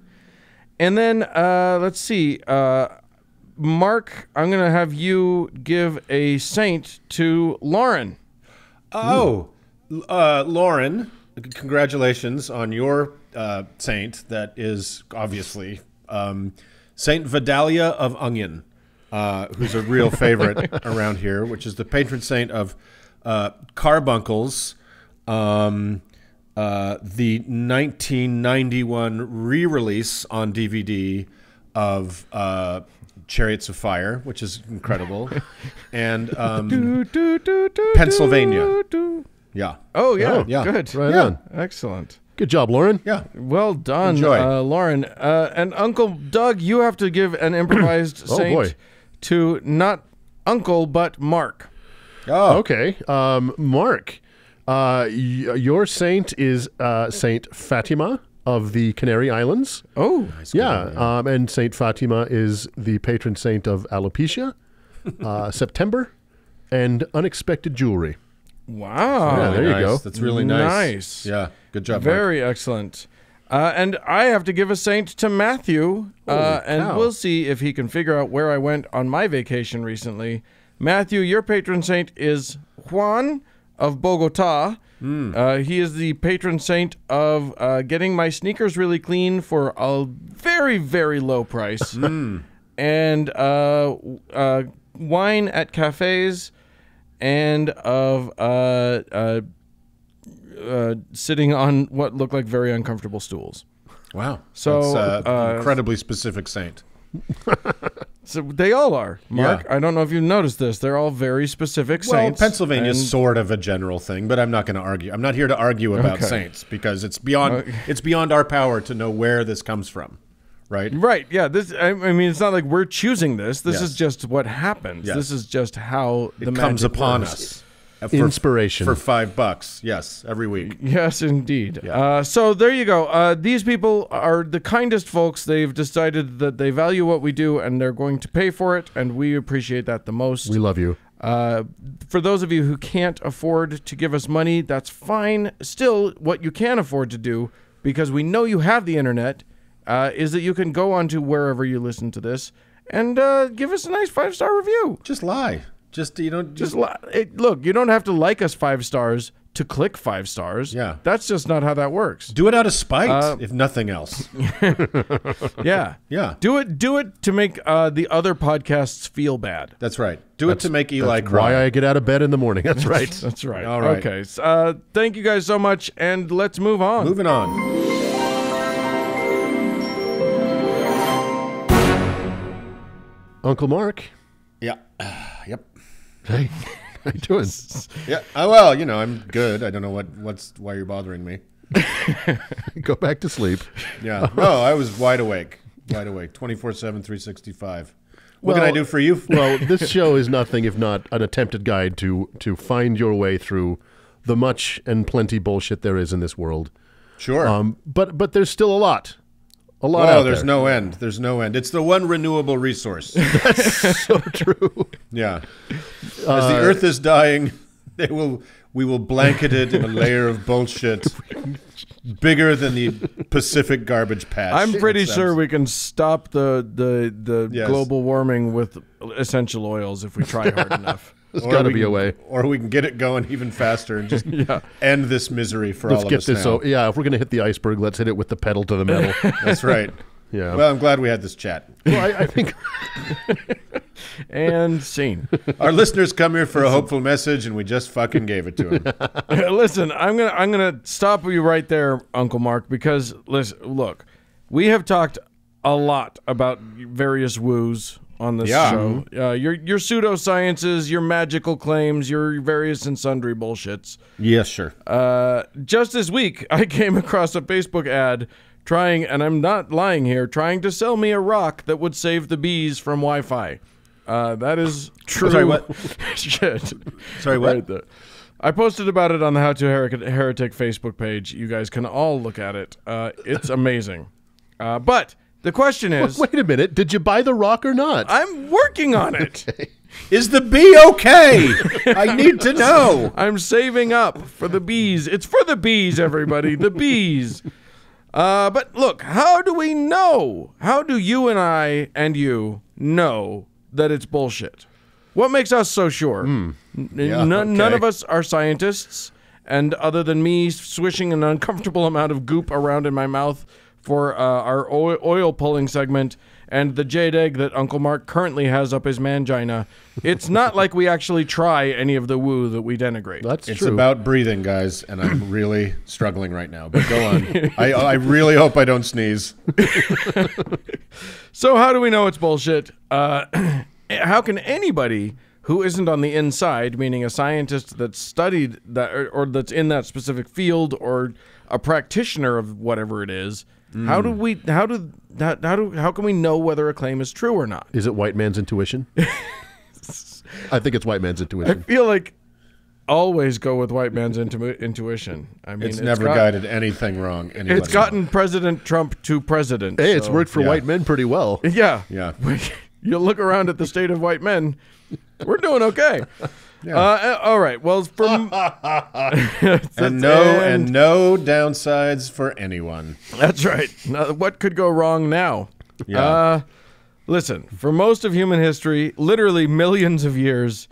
and then let's see, Mark. I'm gonna have you give a saint to Lauren. Oh, Lauren, congratulations on your saint. That is obviously Saint Vidalia of Onion, who's a real favorite around here, which is the patron saint of carbuncles. The 1991 re-release on DVD of Chariots of Fire, which is incredible, and Pennsylvania. Yeah. Oh yeah, Oh, yeah. good, Right on. excellent. Good job, Lauren. Yeah. Well done, Enjoy. Lauren. And Uncle Doug, you have to give an improvised Oh, saint boy. to not Uncle but Mark. Oh, Okay, Mark, your saint is Saint Fatima of the Canary Islands. Oh, Yeah, and Saint Fatima is the patron saint of alopecia, September, and unexpected jewelry. wow. Yeah, there you nice. go. That's really nice. Nice. Yeah. Good job. Mark. Very excellent. And I have to give a saint to Matthew, and cow. we'll see if he can figure out where I went on my vacation recently. Matthew, your patron saint is Juan of Bogota. He is the patron saint of getting my sneakers really clean for a very, very low price. And wine at cafes, and of sitting on what look like very uncomfortable stools. Wow. So, That's incredibly specific saint. So they all are, Mark. Yeah. I don't know if you've noticed this. They're all very specific Well, saints. Pennsylvania and- is sort of a general thing, but I'm not going to argue. I'm not here to argue about Okay. saints because it's beyond our power to know where this comes from, right? Right, yeah. I mean, it's not like we're choosing this. This Yes. is just what happens. Yes. This is just how the It comes magic upon works. us. Inspiration. For $5. Yes, every week. Yes, indeed. Yeah. So there you go. These people are the kindest folks. They've decided that they value what we do, and they're going to pay for it, and we appreciate that the most. We love you. For those of you who can't afford to give us money, that's fine. Still, what you can afford to do, because we know you have the internet, is that you can go onto wherever you listen to this and give us a nice 5-star review. Just lie. Just Look, you don't have to like us 5 stars to click 5 stars. Yeah. That's just not how that works. do it out of spite, if nothing else. Yeah. Yeah. Do it to make the other podcasts feel bad. That's right. Do it to make Eli cry. Why I get out of bed in the morning. That's right. That's right. All right. Okay. Thank you guys so much, and let's move on. Moving on. Uncle Mark. Yeah. Yep. Hey, how you doing? Yeah. Well, I'm good. I don't know why you're bothering me. Go back to sleep. Yeah. No, I was wide awake. Wide awake. 24/7, 365. What can I do for you? Well, this show is nothing if not an attempted guide to find your way through the much and plenty bullshit there is in this world. Sure. But there's still a lot. A lot Oh, out there's there. no end. There's no end. It's the one renewable resource. That's so true. Yeah. As the Earth is dying, we will blanket it in a layer of bullshit bigger than the Pacific garbage patch. I'm pretty sure we can stop the Yes. global warming with essential oils if we try hard enough. There's got to be a way. Or we can get it going even faster and just end this misery for all of us now. So yeah, if we're gonna hit the iceberg, let's hit it with the pedal to the metal. That's right. Yeah. Well, I'm glad we had this chat. Well, I think. And scene. Our listeners come here for a hopeful message, and we just fucking gave it to them. Listen, I'm gonna stop you right there, Uncle Mark, because look, we have talked a lot about various woos on this show. Your pseudosciences, your magical claims, your various and sundry bullshits. Yes, sure. Just this week, I came across a Facebook ad trying, and I'm not lying here, trying to sell me a rock that would save the bees from Wi-Fi. That is true. Sorry, what? Shit. Sorry, what? Right there. I posted about it on the How to Heretic Facebook page. You guys can all look at it. It's amazing. But the question is... Wait a minute. Did you buy the rock or not? I'm working on it. Okay. Is the bee okay? I need to know. I'm saving up for the bees. It's for the bees, everybody. The bees. But look, how do we know? How do you and I and you know that it's bullshit? What makes us so sure? None of us are scientists, and other than me swishing an uncomfortable amount of goop around in my mouth for our oil pulling segment and the jade egg that Uncle Mark currently has up his mangina, it's not like we actually try any of the woo that we denigrate. That's It's true. about breathing, guys, and I'm really struggling right now. But go on. I really hope I don't sneeze. So how do we know it's bullshit? How can anybody who isn't on the inside, meaning a scientist that's studied that or that's in that specific field or a practitioner of whatever it is, how can we know whether a claim is true or not? Is it white man's intuition? I think it's white man's I intuition. feel like always go with white man's intuition. I mean, It's never guided anything wrong. It's gotten President Trump to president. Hey, it's so- worked for white men pretty well. Yeah. Yeah. You look around at the state of white men, we're doing okay. All right. Well, from and no downsides for anyone. That's right. Now, what could go wrong now? Yeah. Listen, for most of human history, literally millions of years,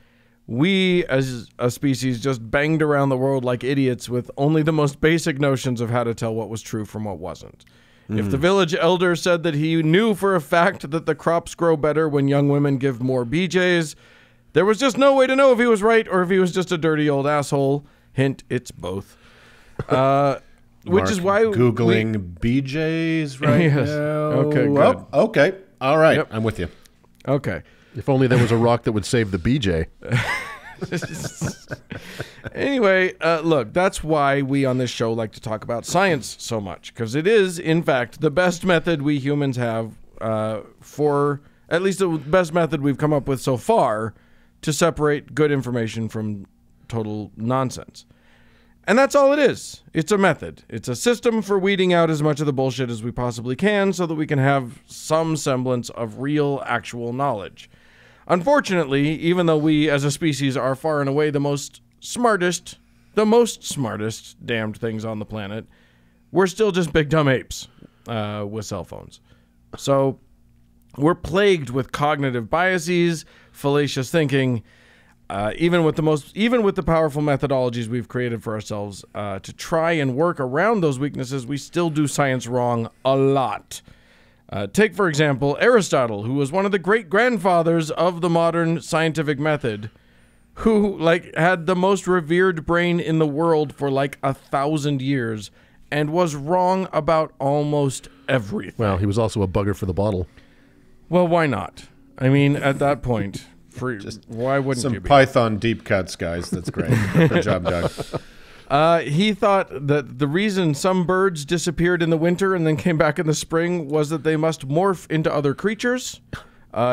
we as a species just banged around the world like idiots with only the most basic notions of how to tell what was true from what wasn't. If the village elder said that he knew for a fact that the crops grow better when young women give more BJs, there was just no way to know if he was right or if he was just a dirty old asshole. Hint, it's both. Which is why Googling BJs right Yes. now. Okay, good. Well, okay. All right. Yep. I'm with you. Okay. If only there was a rock that would save the BJ. Anyway, look, that's why we on this show like to talk about science so much, because it is, in fact, the best method we humans have for, at least the best method we've come up with so far to separate good information from total nonsense. And that's all it is. It's a method. It's a system for weeding out as much of the bullshit as we possibly can so that we can have some semblance of real, actual knowledge. Unfortunately, even though we as a species are far and away the most smartest damned things on the planet, we're still just big dumb apes with cell phones. So we're plagued with cognitive biases, fallacious thinking, even with the powerful methodologies we've created for ourselves to try and work around those weaknesses, we still do science wrong a lot. Take, for example, Aristotle, who was one of the great-grandfathers of the modern scientific method, who had the most revered brain in the world for 1,000 years and was wrong about almost everything. Well, he was also a bugger for the bottle. Well, why not? I mean, at that point, why wouldn't you Some be? Python deep cuts, guys. That's great. Good job, Doug. He thought that the reason some birds disappeared in the winter and then came back in the spring was that they must morph into other creatures.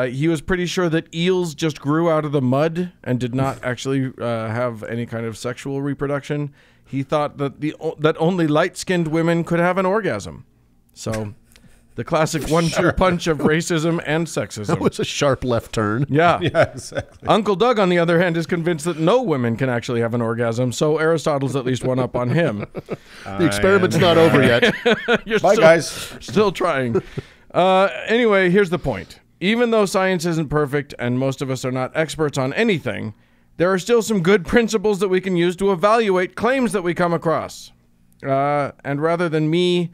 He was pretty sure that eels just grew out of the mud and did not actually have any kind of sexual reproduction. He thought that that only light-skinned women could have an orgasm. So, the classic 1-2 punch of racism and sexism. That was a sharp left turn. Yeah. Yeah, exactly. Uncle Doug, on the other hand, is convinced that no women can actually have an orgasm, so Aristotle's at least one up on him. The experiment's not over yet. Bye, guys. Still trying. Anyway, here's the point. Even though science isn't perfect and most of us are not experts on anything, there are still some good principles that we can use to evaluate claims that we come across. And rather than me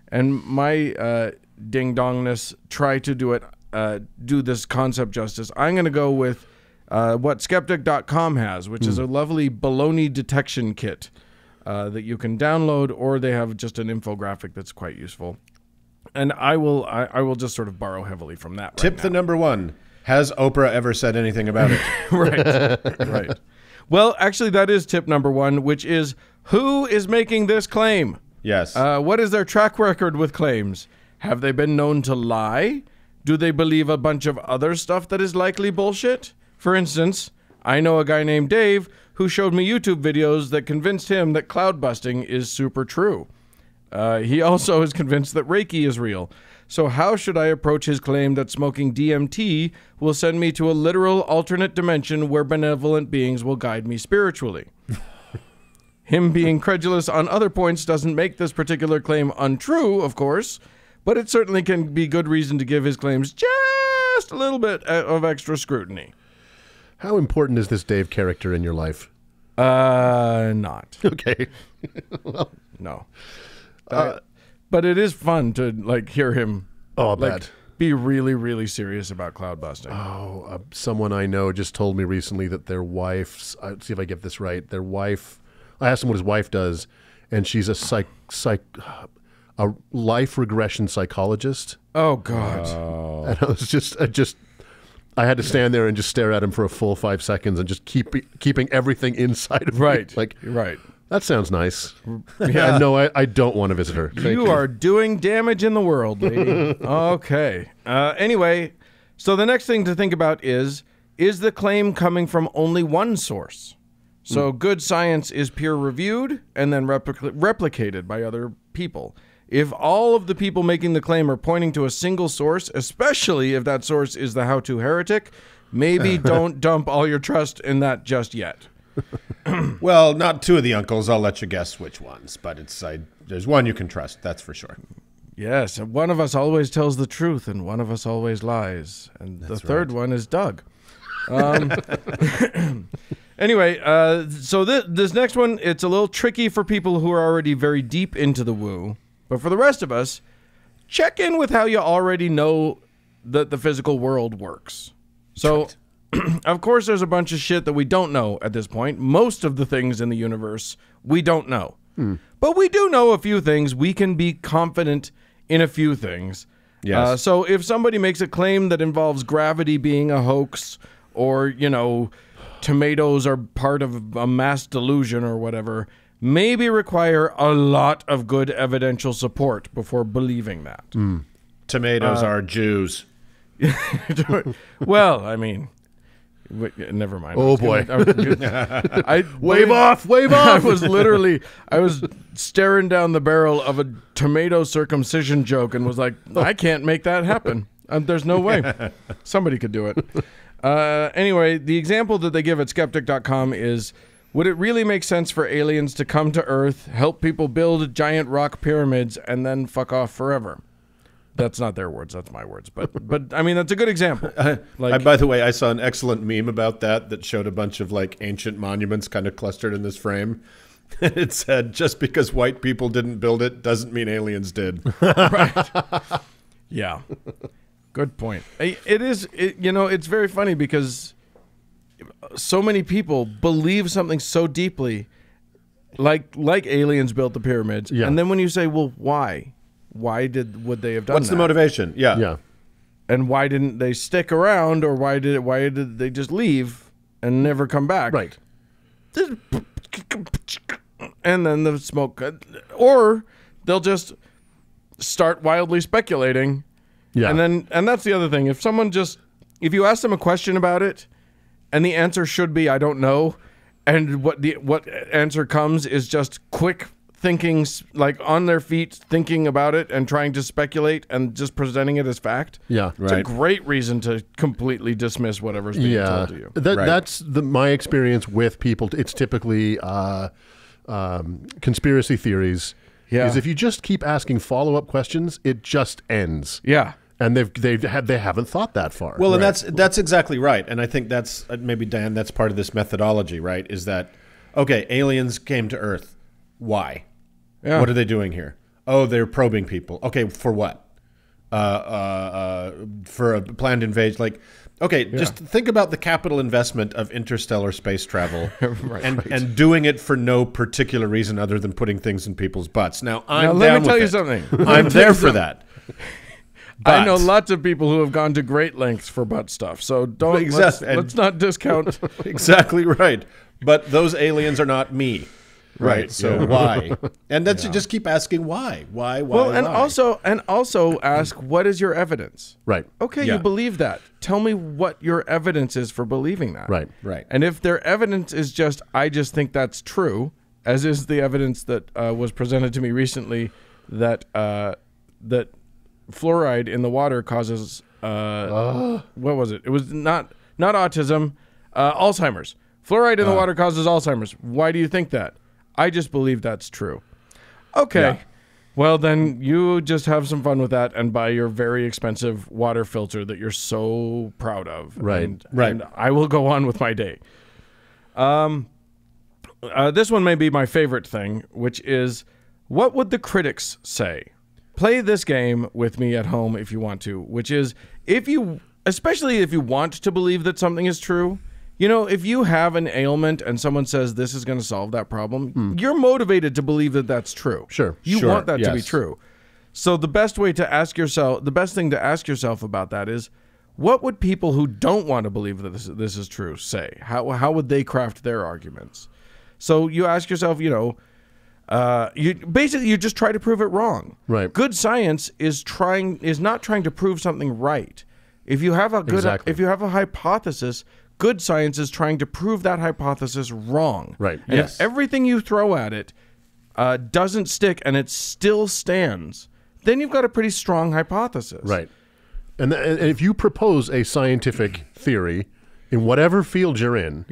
and my ding-dongness try to do this concept justice, I'm going to go with what skeptic.com has, which is a lovely baloney detection kit that you can download, or they have just an infographic that's quite useful. And I will just sort of borrow heavily from that. Tip the number one. Has Oprah ever said anything about it? Right. Well, actually, that is tip number one, which is who is making this claim? Yes. What is their track record with claims? Have they been known to lie? Do they believe a bunch of other stuff that is likely bullshit? For instance, I know a guy named Dave who showed me YouTube videos that convinced him that cloud busting is super true. He also is convinced that Reiki is real. So how should I approach his claim that smoking DMT will send me to a literal alternate dimension where benevolent beings will guide me spiritually? Him being credulous on other points doesn't make this particular claim untrue, of course, but it certainly can be good reason to give his claims just a little bit of extra scrutiny. How important is this Dave character in your life? Not. Okay. Well, no. But it is fun to hear him be really, really serious about cloud busting. Oh, someone I know just told me recently that their wife's, let's see if I get this right, their wife, I asked him what his wife does, and she's a a life regression psychologist. Oh, God. And I was I had to stand there and just stare at him for a full 5 seconds and just keeping everything inside of me. Right. That sounds nice. Yeah. And no, I don't want to visit her. You are doing damage in the world, lady. Okay. Anyway, so the next thing to think about is the claim coming from only one source? So good science is peer-reviewed and then replicated by other people. If all of the people making the claim are pointing to a single source, especially if that source is the how-to heretic, maybe don't dump all your trust in that just yet. Well, not two of the uncles. I'll let you guess which ones, but there's one you can trust. That's for sure. Yes, and one of us always tells the truth, and one of us always lies, and the third one is Doug. Anyway, so this next one, it's a little tricky for people who are already very deep into the woo, but for the rest of us, check in with how you already know that the physical world works. So. Of course, there's a bunch of shit that we don't know at this point. Most of the things in the universe, we don't know. But we do know a few things. We can be confident in a few things. Yes. So if somebody makes a claim that involves gravity being a hoax or, tomatoes are part of a mass delusion or whatever, maybe require a lot of good evidential support before believing that. Tomatoes are Jews. Well, I mean... Never mind. Oh boy! Wave off! I was staring down the barrel of a tomato circumcision joke and was like, I can't make that happen. There's no way. Somebody could do it. Anyway, the example that they give at skeptic.com is, would it really make sense for aliens to come to Earth, help people build giant rock pyramids, and then fuck off forever? That's not their words. That's my words. But I mean, that's a good example. By the way, I saw an excellent meme about that showed a bunch of ancient monuments kind of clustered in this frame. It said, just because white people didn't build it doesn't mean aliens did. Right. Yeah. Good point. It's very funny because so many people believe something so deeply, like aliens built the pyramids. Yeah. And then when you say, well, why? Why would they have done that? What's the motivation? Yeah. And why didn't they stick around, or why did they just leave and never come back? Right. and then the smoke, or they'll just start wildly speculating. Yeah. And that's the other thing. If you ask them a question about it, and the answer should be, I don't know, and what answer comes is just quick thinking, like on their feet, thinking about it and trying to speculate and just presenting it as fact. Yeah. It's a great reason to completely dismiss whatever's being told to you. That's my experience with people. It's typically conspiracy theories. Yeah. Is if you just keep asking follow-up questions, it just ends. Yeah. And they haven't thought that far. Well, and that's exactly right. And I think that's maybe, Dan, that's part of this methodology, right? Is that, okay, aliens came to Earth. Why? Yeah. What are they doing here? Oh, they're probing people. Okay, for what? For a planned invasion. Like, okay, just think about the capital investment of interstellar space travel and doing it for no particular reason other than putting things in people's butts. Now, let me tell you something. I'm there for that. But I know lots of people who have gone to great lengths for butt stuff, so let's not discount. Exactly right. But those aliens are not me. Right. So why? And that's just keep asking why. Why? And also ask, what is your evidence? Right. Okay, you believe that. Tell me what your evidence is for believing that. Right. Right. And if their evidence is just, I just think that's true, as is the evidence that was presented to me recently that that fluoride in the water causes what was it? It was not autism, Alzheimer's. Fluoride in the water causes Alzheimer's. Why do you think that? I just believe that's true. Okay. Yeah. Well, then you just have some fun with that and buy your very expensive water filter that you're so proud of. Right. And I will go on with my day. This one may be my favorite thing, which is, what would the critics say? Play this game with me at home if you want to, which is, especially if you want to believe that something is true. You know, if you have an ailment and someone says this is going to solve that problem, you're motivated to believe that that's true. Sure. You want that to be true. So the best thing to ask yourself about that is, what would people who don't want to believe that this is true say? How would they craft their arguments? So you ask yourself, you just try to prove it wrong. Right. Good science is not trying to prove something right. If you have a hypothesis, good science is trying to prove that hypothesis wrong. Right. And if everything you throw at it doesn't stick and it still stands, then you've got a pretty strong hypothesis. Right. And if you propose a scientific theory in whatever field you're in,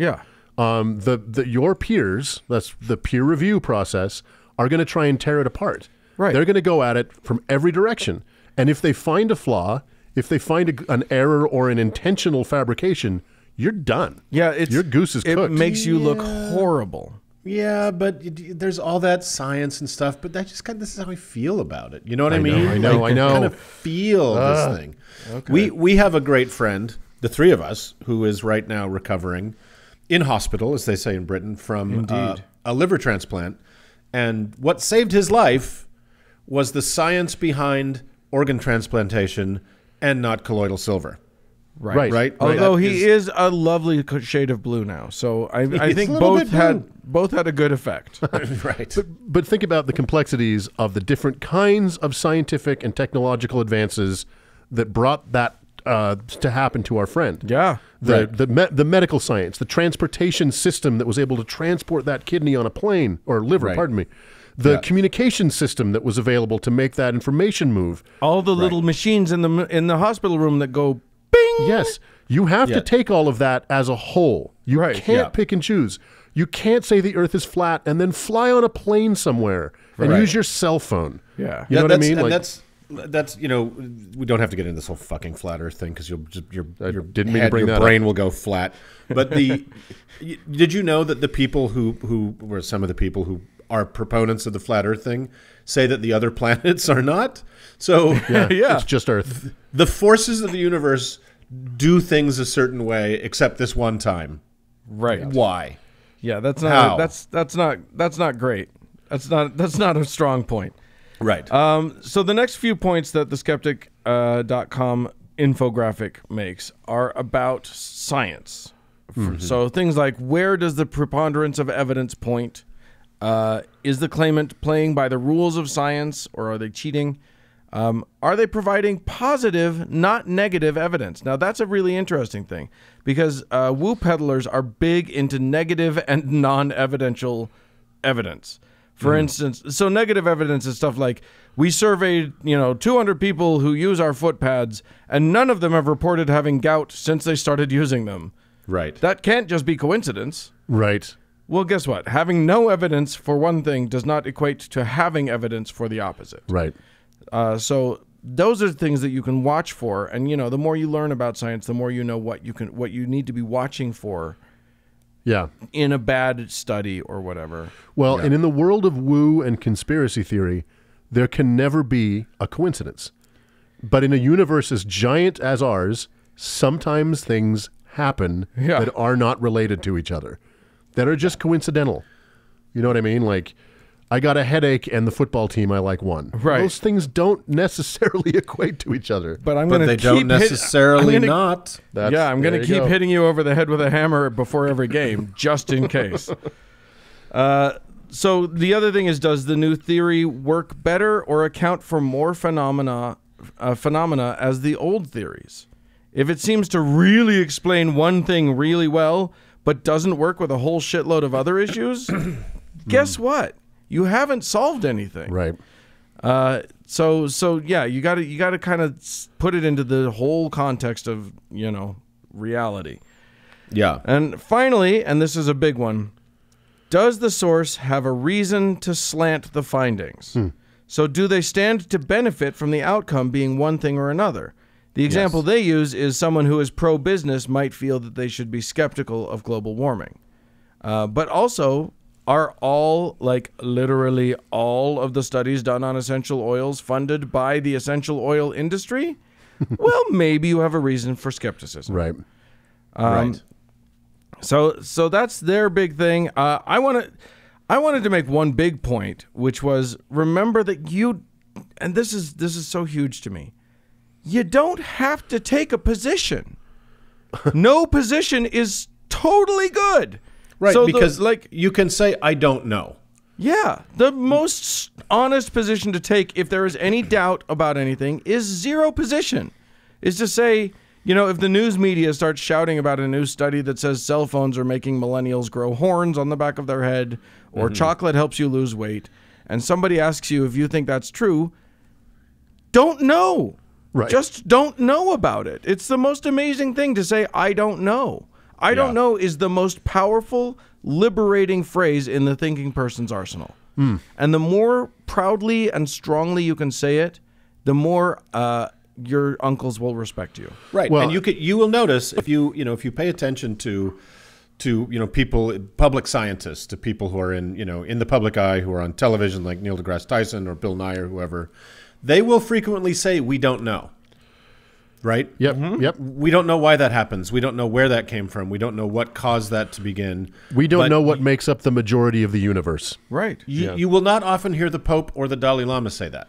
your peers, that's the peer review process, are going to try and tear it apart. Right. They're going to go at it from every direction. And if they find a flaw, if they find an error or an intentional fabrication, you're done. Yeah, your goose is cooked. It makes you look horrible. Yeah, but there's all that science and stuff, but this is how I feel about it. You know what I mean? I know. I kind of feel this thing. Okay. We have a great friend, the three of us, who is right now recovering in hospital, as they say in Britain, from a liver transplant. And what saved his life was the science behind organ transplantation and not colloidal silver. Right. Although he is a lovely shade of blue now, so I think both had a good effect. Right. But think about the complexities of the different kinds of scientific and technological advances that brought that to happen to our friend. Yeah. The medical science, the transportation system that was able to transport that kidney on a plane, or liver, pardon me. The communication system that was available to make that information move. All the little machines in the hospital room that go bing. Yes. You have to take all of that as a whole. You can't pick and choose. You can't say the earth is flat and then fly on a plane somewhere and use your cell phone. Yeah. You know what I mean? And that's we don't have to get into this whole fucking flat earth thing because your brain will go flat. But did you know that the people who were some of the people who are proponents of the flat earth thing say that the other planets are not? So it's just Earth. The forces of the universe do things a certain way, except this one time. Right. Why? Yeah, that's not great. That's not a strong point. Right. So the next few points that the skeptic.com infographic makes are about science. So things like, where does the preponderance of evidence point? Is the claimant playing by the rules of science, or are they cheating? Are they providing positive, not negative evidence? Now, that's a really interesting thing, because woo peddlers are big into negative and non-evidential evidence. For instance, so negative evidence is stuff like, we surveyed, 200 people who use our foot pads, and none of them have reported having gout since they started using them. Right. That can't just be coincidence. Right. Well, guess what? Having no evidence for one thing does not equate to having evidence for the opposite. Right. So those are things that you can watch for, and the more you learn about science, the more you know what you need to be watching for. Yeah. In a bad study or whatever. Well, and in the world of woo and conspiracy theory, there can never be a coincidence. But in a universe as giant as ours, sometimes things happen that are not related to each other, that are just coincidental. You know what I mean? Like, I got a headache and the football team I like won. Right. Those things don't necessarily equate to each other. But I'm But going to they don't necessarily not. I'm going to keep hitting you over the head with a hammer before every game, just in case. So the other thing is, does the new theory work better or account for more phenomena as the old theories? If it seems to really explain one thing really well, but doesn't work with a whole shitload of other issues, guess what? You haven't solved anything. Right. So yeah, you got to kind of put it into the whole context of, reality. Yeah. And finally, and this is a big one, does the source have a reason to slant the findings? So do they stand to benefit from the outcome being one thing or another? The example they use is someone who is pro-business might feel that they should be skeptical of global warming. But also, are literally all of the studies done on essential oils funded by the essential oil industry? Well, maybe you have a reason for skepticism. Right. Right. So that's their big thing. I wanted to make one big point, which was, remember that and this is so huge to me, you don't have to take a position. No position is totally good. Right, so because you can say, I don't know. Yeah, the most honest position to take if there is any doubt about anything is zero position. Is to say, if the news media starts shouting about a new study that says cell phones are making millennials grow horns on the back of their head, or chocolate helps you lose weight, and somebody asks you if you think that's true, don't know. Right. Just don't know about it. It's the most amazing thing to say, I don't know. I don't know is the most powerful, liberating phrase in the thinking person's arsenal. And the more proudly and strongly you can say it, the more your uncles will respect you. Right. Well, and you will notice if you pay attention to people, public scientists, to people who are in the public eye, who are on television like Neil deGrasse Tyson or Bill Nye or whoever, they will frequently say, we don't know. Right? Yep. Yep. We don't know why that happens. We don't know where that came from. We don't know what caused that to begin. We don't know what makes up the majority of the universe. Right. You will not often hear the Pope or the Dalai Lama say that.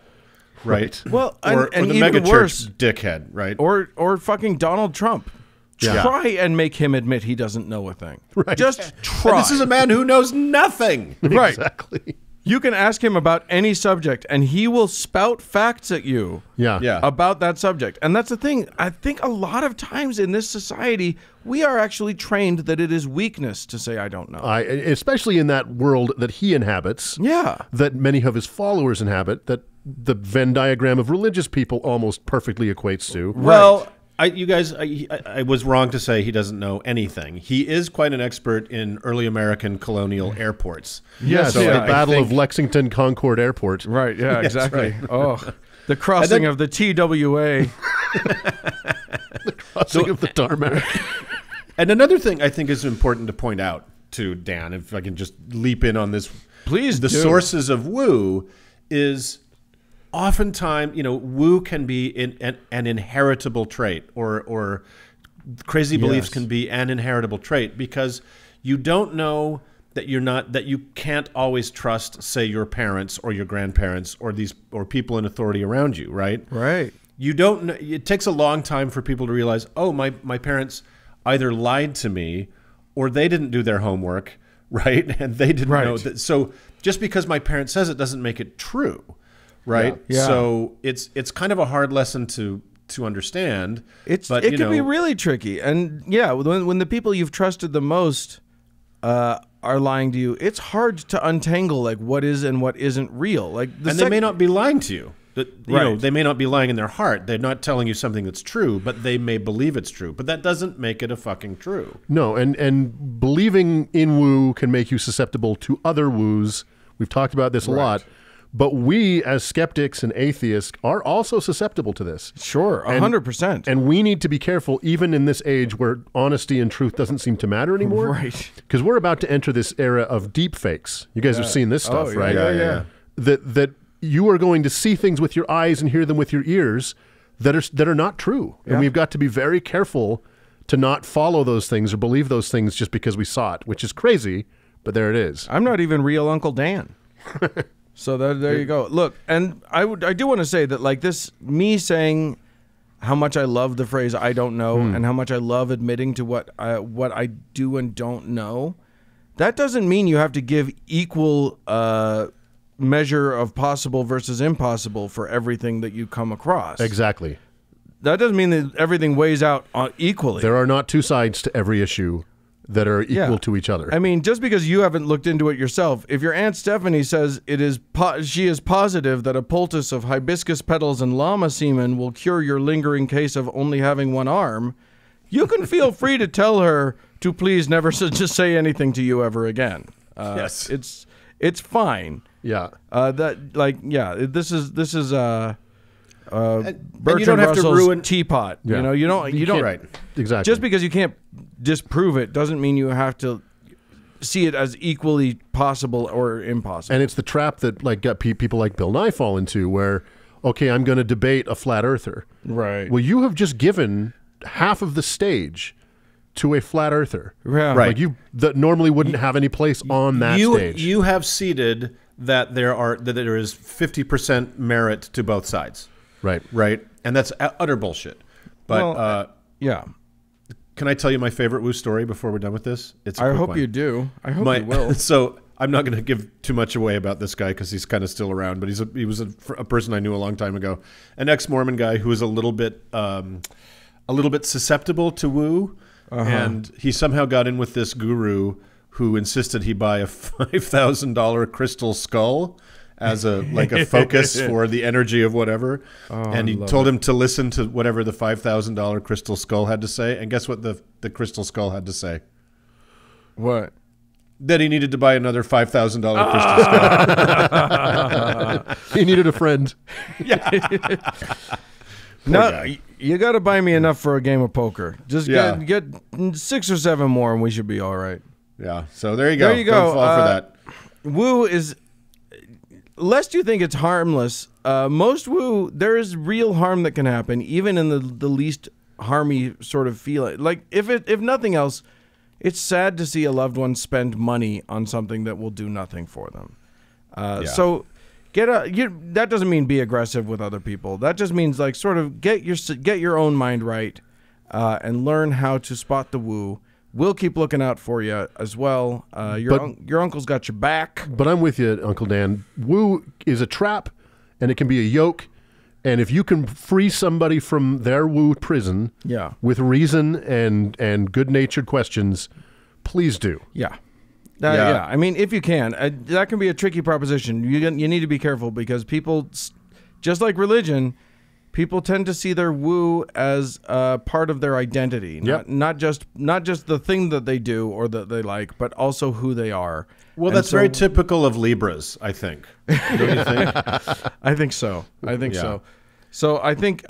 Right. Well, or and the even megachurch worse, dickhead, right? Or fucking Donald Trump. Yeah. Try and make him admit he doesn't know a thing. Right. Just try. And this is a man who knows nothing. Right. Exactly. You can ask him about any subject, and he will spout facts at you Yeah. about that subject. And that's the thing. I think a lot of times in this society, we are actually trained that it is weakness to say, I don't know. Especially in that world that he inhabits. Yeah. That many of his followers inhabit, that the Venn diagram of religious people almost perfectly equates to. Well, I was wrong to say he doesn't know anything. He is quite an expert in early American colonial airports. Yes, Yeah, the Battle of Lexington Concord Airport. Right, yeah, Yes, exactly. right. Oh, the crossing of the TWA. Crossing of the tarmac. And another thing I think is important to point out to Dan, if I can just leap in on this. Please The do. sources of woo is oftentimes, woo can be an inheritable trait, or crazy beliefs can be an inheritable trait, because you don't know that you can't always trust, say, your parents or your grandparents or people in authority around you, right? Right. You don't know, it takes a long time for people to realize, oh, my parents either lied to me or they didn't do their homework, right? And they didn't know that. So just because my parent says it doesn't make it true, right? Yeah. So it's kind of a hard lesson to understand. It can be really tricky. And yeah, when the people you've trusted the most are lying to you, it's hard to untangle like what is and what isn't real. Like they may not be lying to you. You know, they may not be lying in their heart. They're not telling you something that's true, but they may believe it's true. But that doesn't make it a fucking true. No, and believing in woo can make you susceptible to other woos. We've talked about this a lot. But we, as skeptics and atheists, are also susceptible to this. Sure, 100%. And we need to be careful, even in this age where honesty and truth doesn't seem to matter anymore. Right. Because we're about to enter this era of deep fakes. You guys have seen this stuff, right? Yeah. That you are going to see things with your eyes and hear them with your ears that are not true. And we've got to be very careful to not follow those things or believe those things just because we saw it, which is crazy, but there it is. I'm not even real Uncle Dan. So there you go. Look, and I do want to say that like this, me saying how much I love the phrase "I don't know" and how much I love admitting to what I do and don't know. That doesn't mean you have to give equal measure of possible versus impossible for everything that you come across. Exactly. That doesn't mean that everything weighs out equally. There are not two sides to every issue that are equal to each other. I mean, just because you haven't looked into it yourself, if your Aunt Stephanie says she is positive that a poultice of hibiscus petals and llama semen will cure your lingering case of only having one arm, you can feel free to tell her to please never just say anything to you ever again. Yes, it's fine. Yeah. This is and you Bertrand don't have Russell's to ruin teapot. Yeah. You know, you don't right. Exactly. Just because you can't disprove it doesn't mean you have to see it as equally possible or impossible. And it's the trap that like people like Bill Nye fall into, where, okay, I'm going to debate a flat earther. Right. Well, you have just given half of the stage to a flat earther. Yeah. Right. Like that normally wouldn't have any place on that stage. You have ceded that there is 50% merit to both sides. Right. And that's utter bullshit. But yeah. Can I tell you my favorite woo story before we're done with this? I hope you do. I hope you will. So I'm not going to give too much away about this guy because he's kind of still around, but he was a person I knew a long time ago, an ex-Mormon guy who was a little bit susceptible to woo, and he somehow got in with this guru who insisted he buy a $5,000 crystal skull as a focus for the energy of whatever. And he told him to listen to whatever the $5,000 crystal skull had to say. And guess what the crystal skull had to say? What? That he needed to buy another $5,000 crystal skull. He needed a friend. No, you got to buy me enough for a game of poker. Just get 6 or 7 more and we should be all right. Yeah. So there you go. There you go. Don't fall for that. Woo is... Lest you think it's harmless, most woo, there is real harm that can happen, even in the least harmy sort of feeling. Like, if nothing else, it's sad to see a loved one spend money on something that will do nothing for them. So that doesn't mean be aggressive with other people. That just means like sort of get your own mind right and learn how to spot the woo. We'll keep looking out for you as well. Your uncle's got your back. But I'm with you, Uncle Dan. Woo is a trap, and it can be a yoke. And if you can free somebody from their woo prison with reason and good-natured questions, please do. Yeah. I mean, if you can. That can be a tricky proposition. You need to be careful because people, just like religion, people tend to see their woo as part of their identity, not just the thing that they do or that they like, but also who they are. Well, that's very typical of Libras, I think. Don't you think? I think so. So. So I think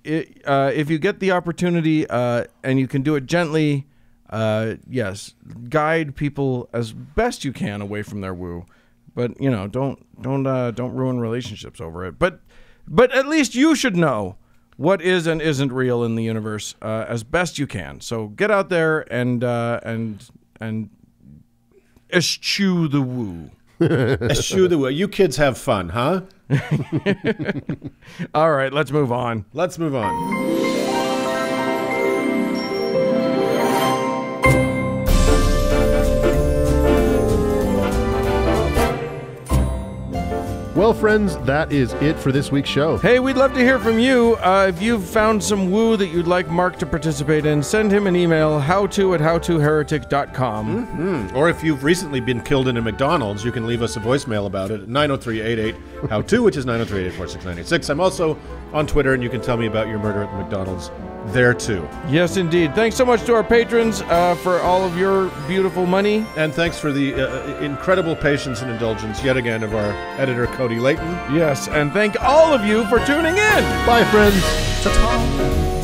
if you get the opportunity and you can do it gently, yes, guide people as best you can away from their woo, but don't ruin relationships over it. But at least you should know what is and isn't real in the universe as best you can. So get out there and eschew the woo. Eschew the woo. You kids have fun, huh? All right, let's move on. Well, friends, that is it for this week's show. Hey, we'd love to hear from you. If you've found some woo that you'd like Mark to participate in, send him an email, howto@howtoheretic.com. Mm-hmm. Or if you've recently been killed in a McDonald's, you can leave us a voicemail about it at 903-88-HOW-TO, which is 903-884-6986. I'm also on Twitter, and you can tell me about your murder at the McDonald's there, too. Yes, indeed. Thanks so much to our patrons for all of your beautiful money. And thanks for the incredible patience and indulgence, yet again, of our editor, Cody Layton. Yes, and thank all of you for tuning in. Bye, friends. Ta-ta.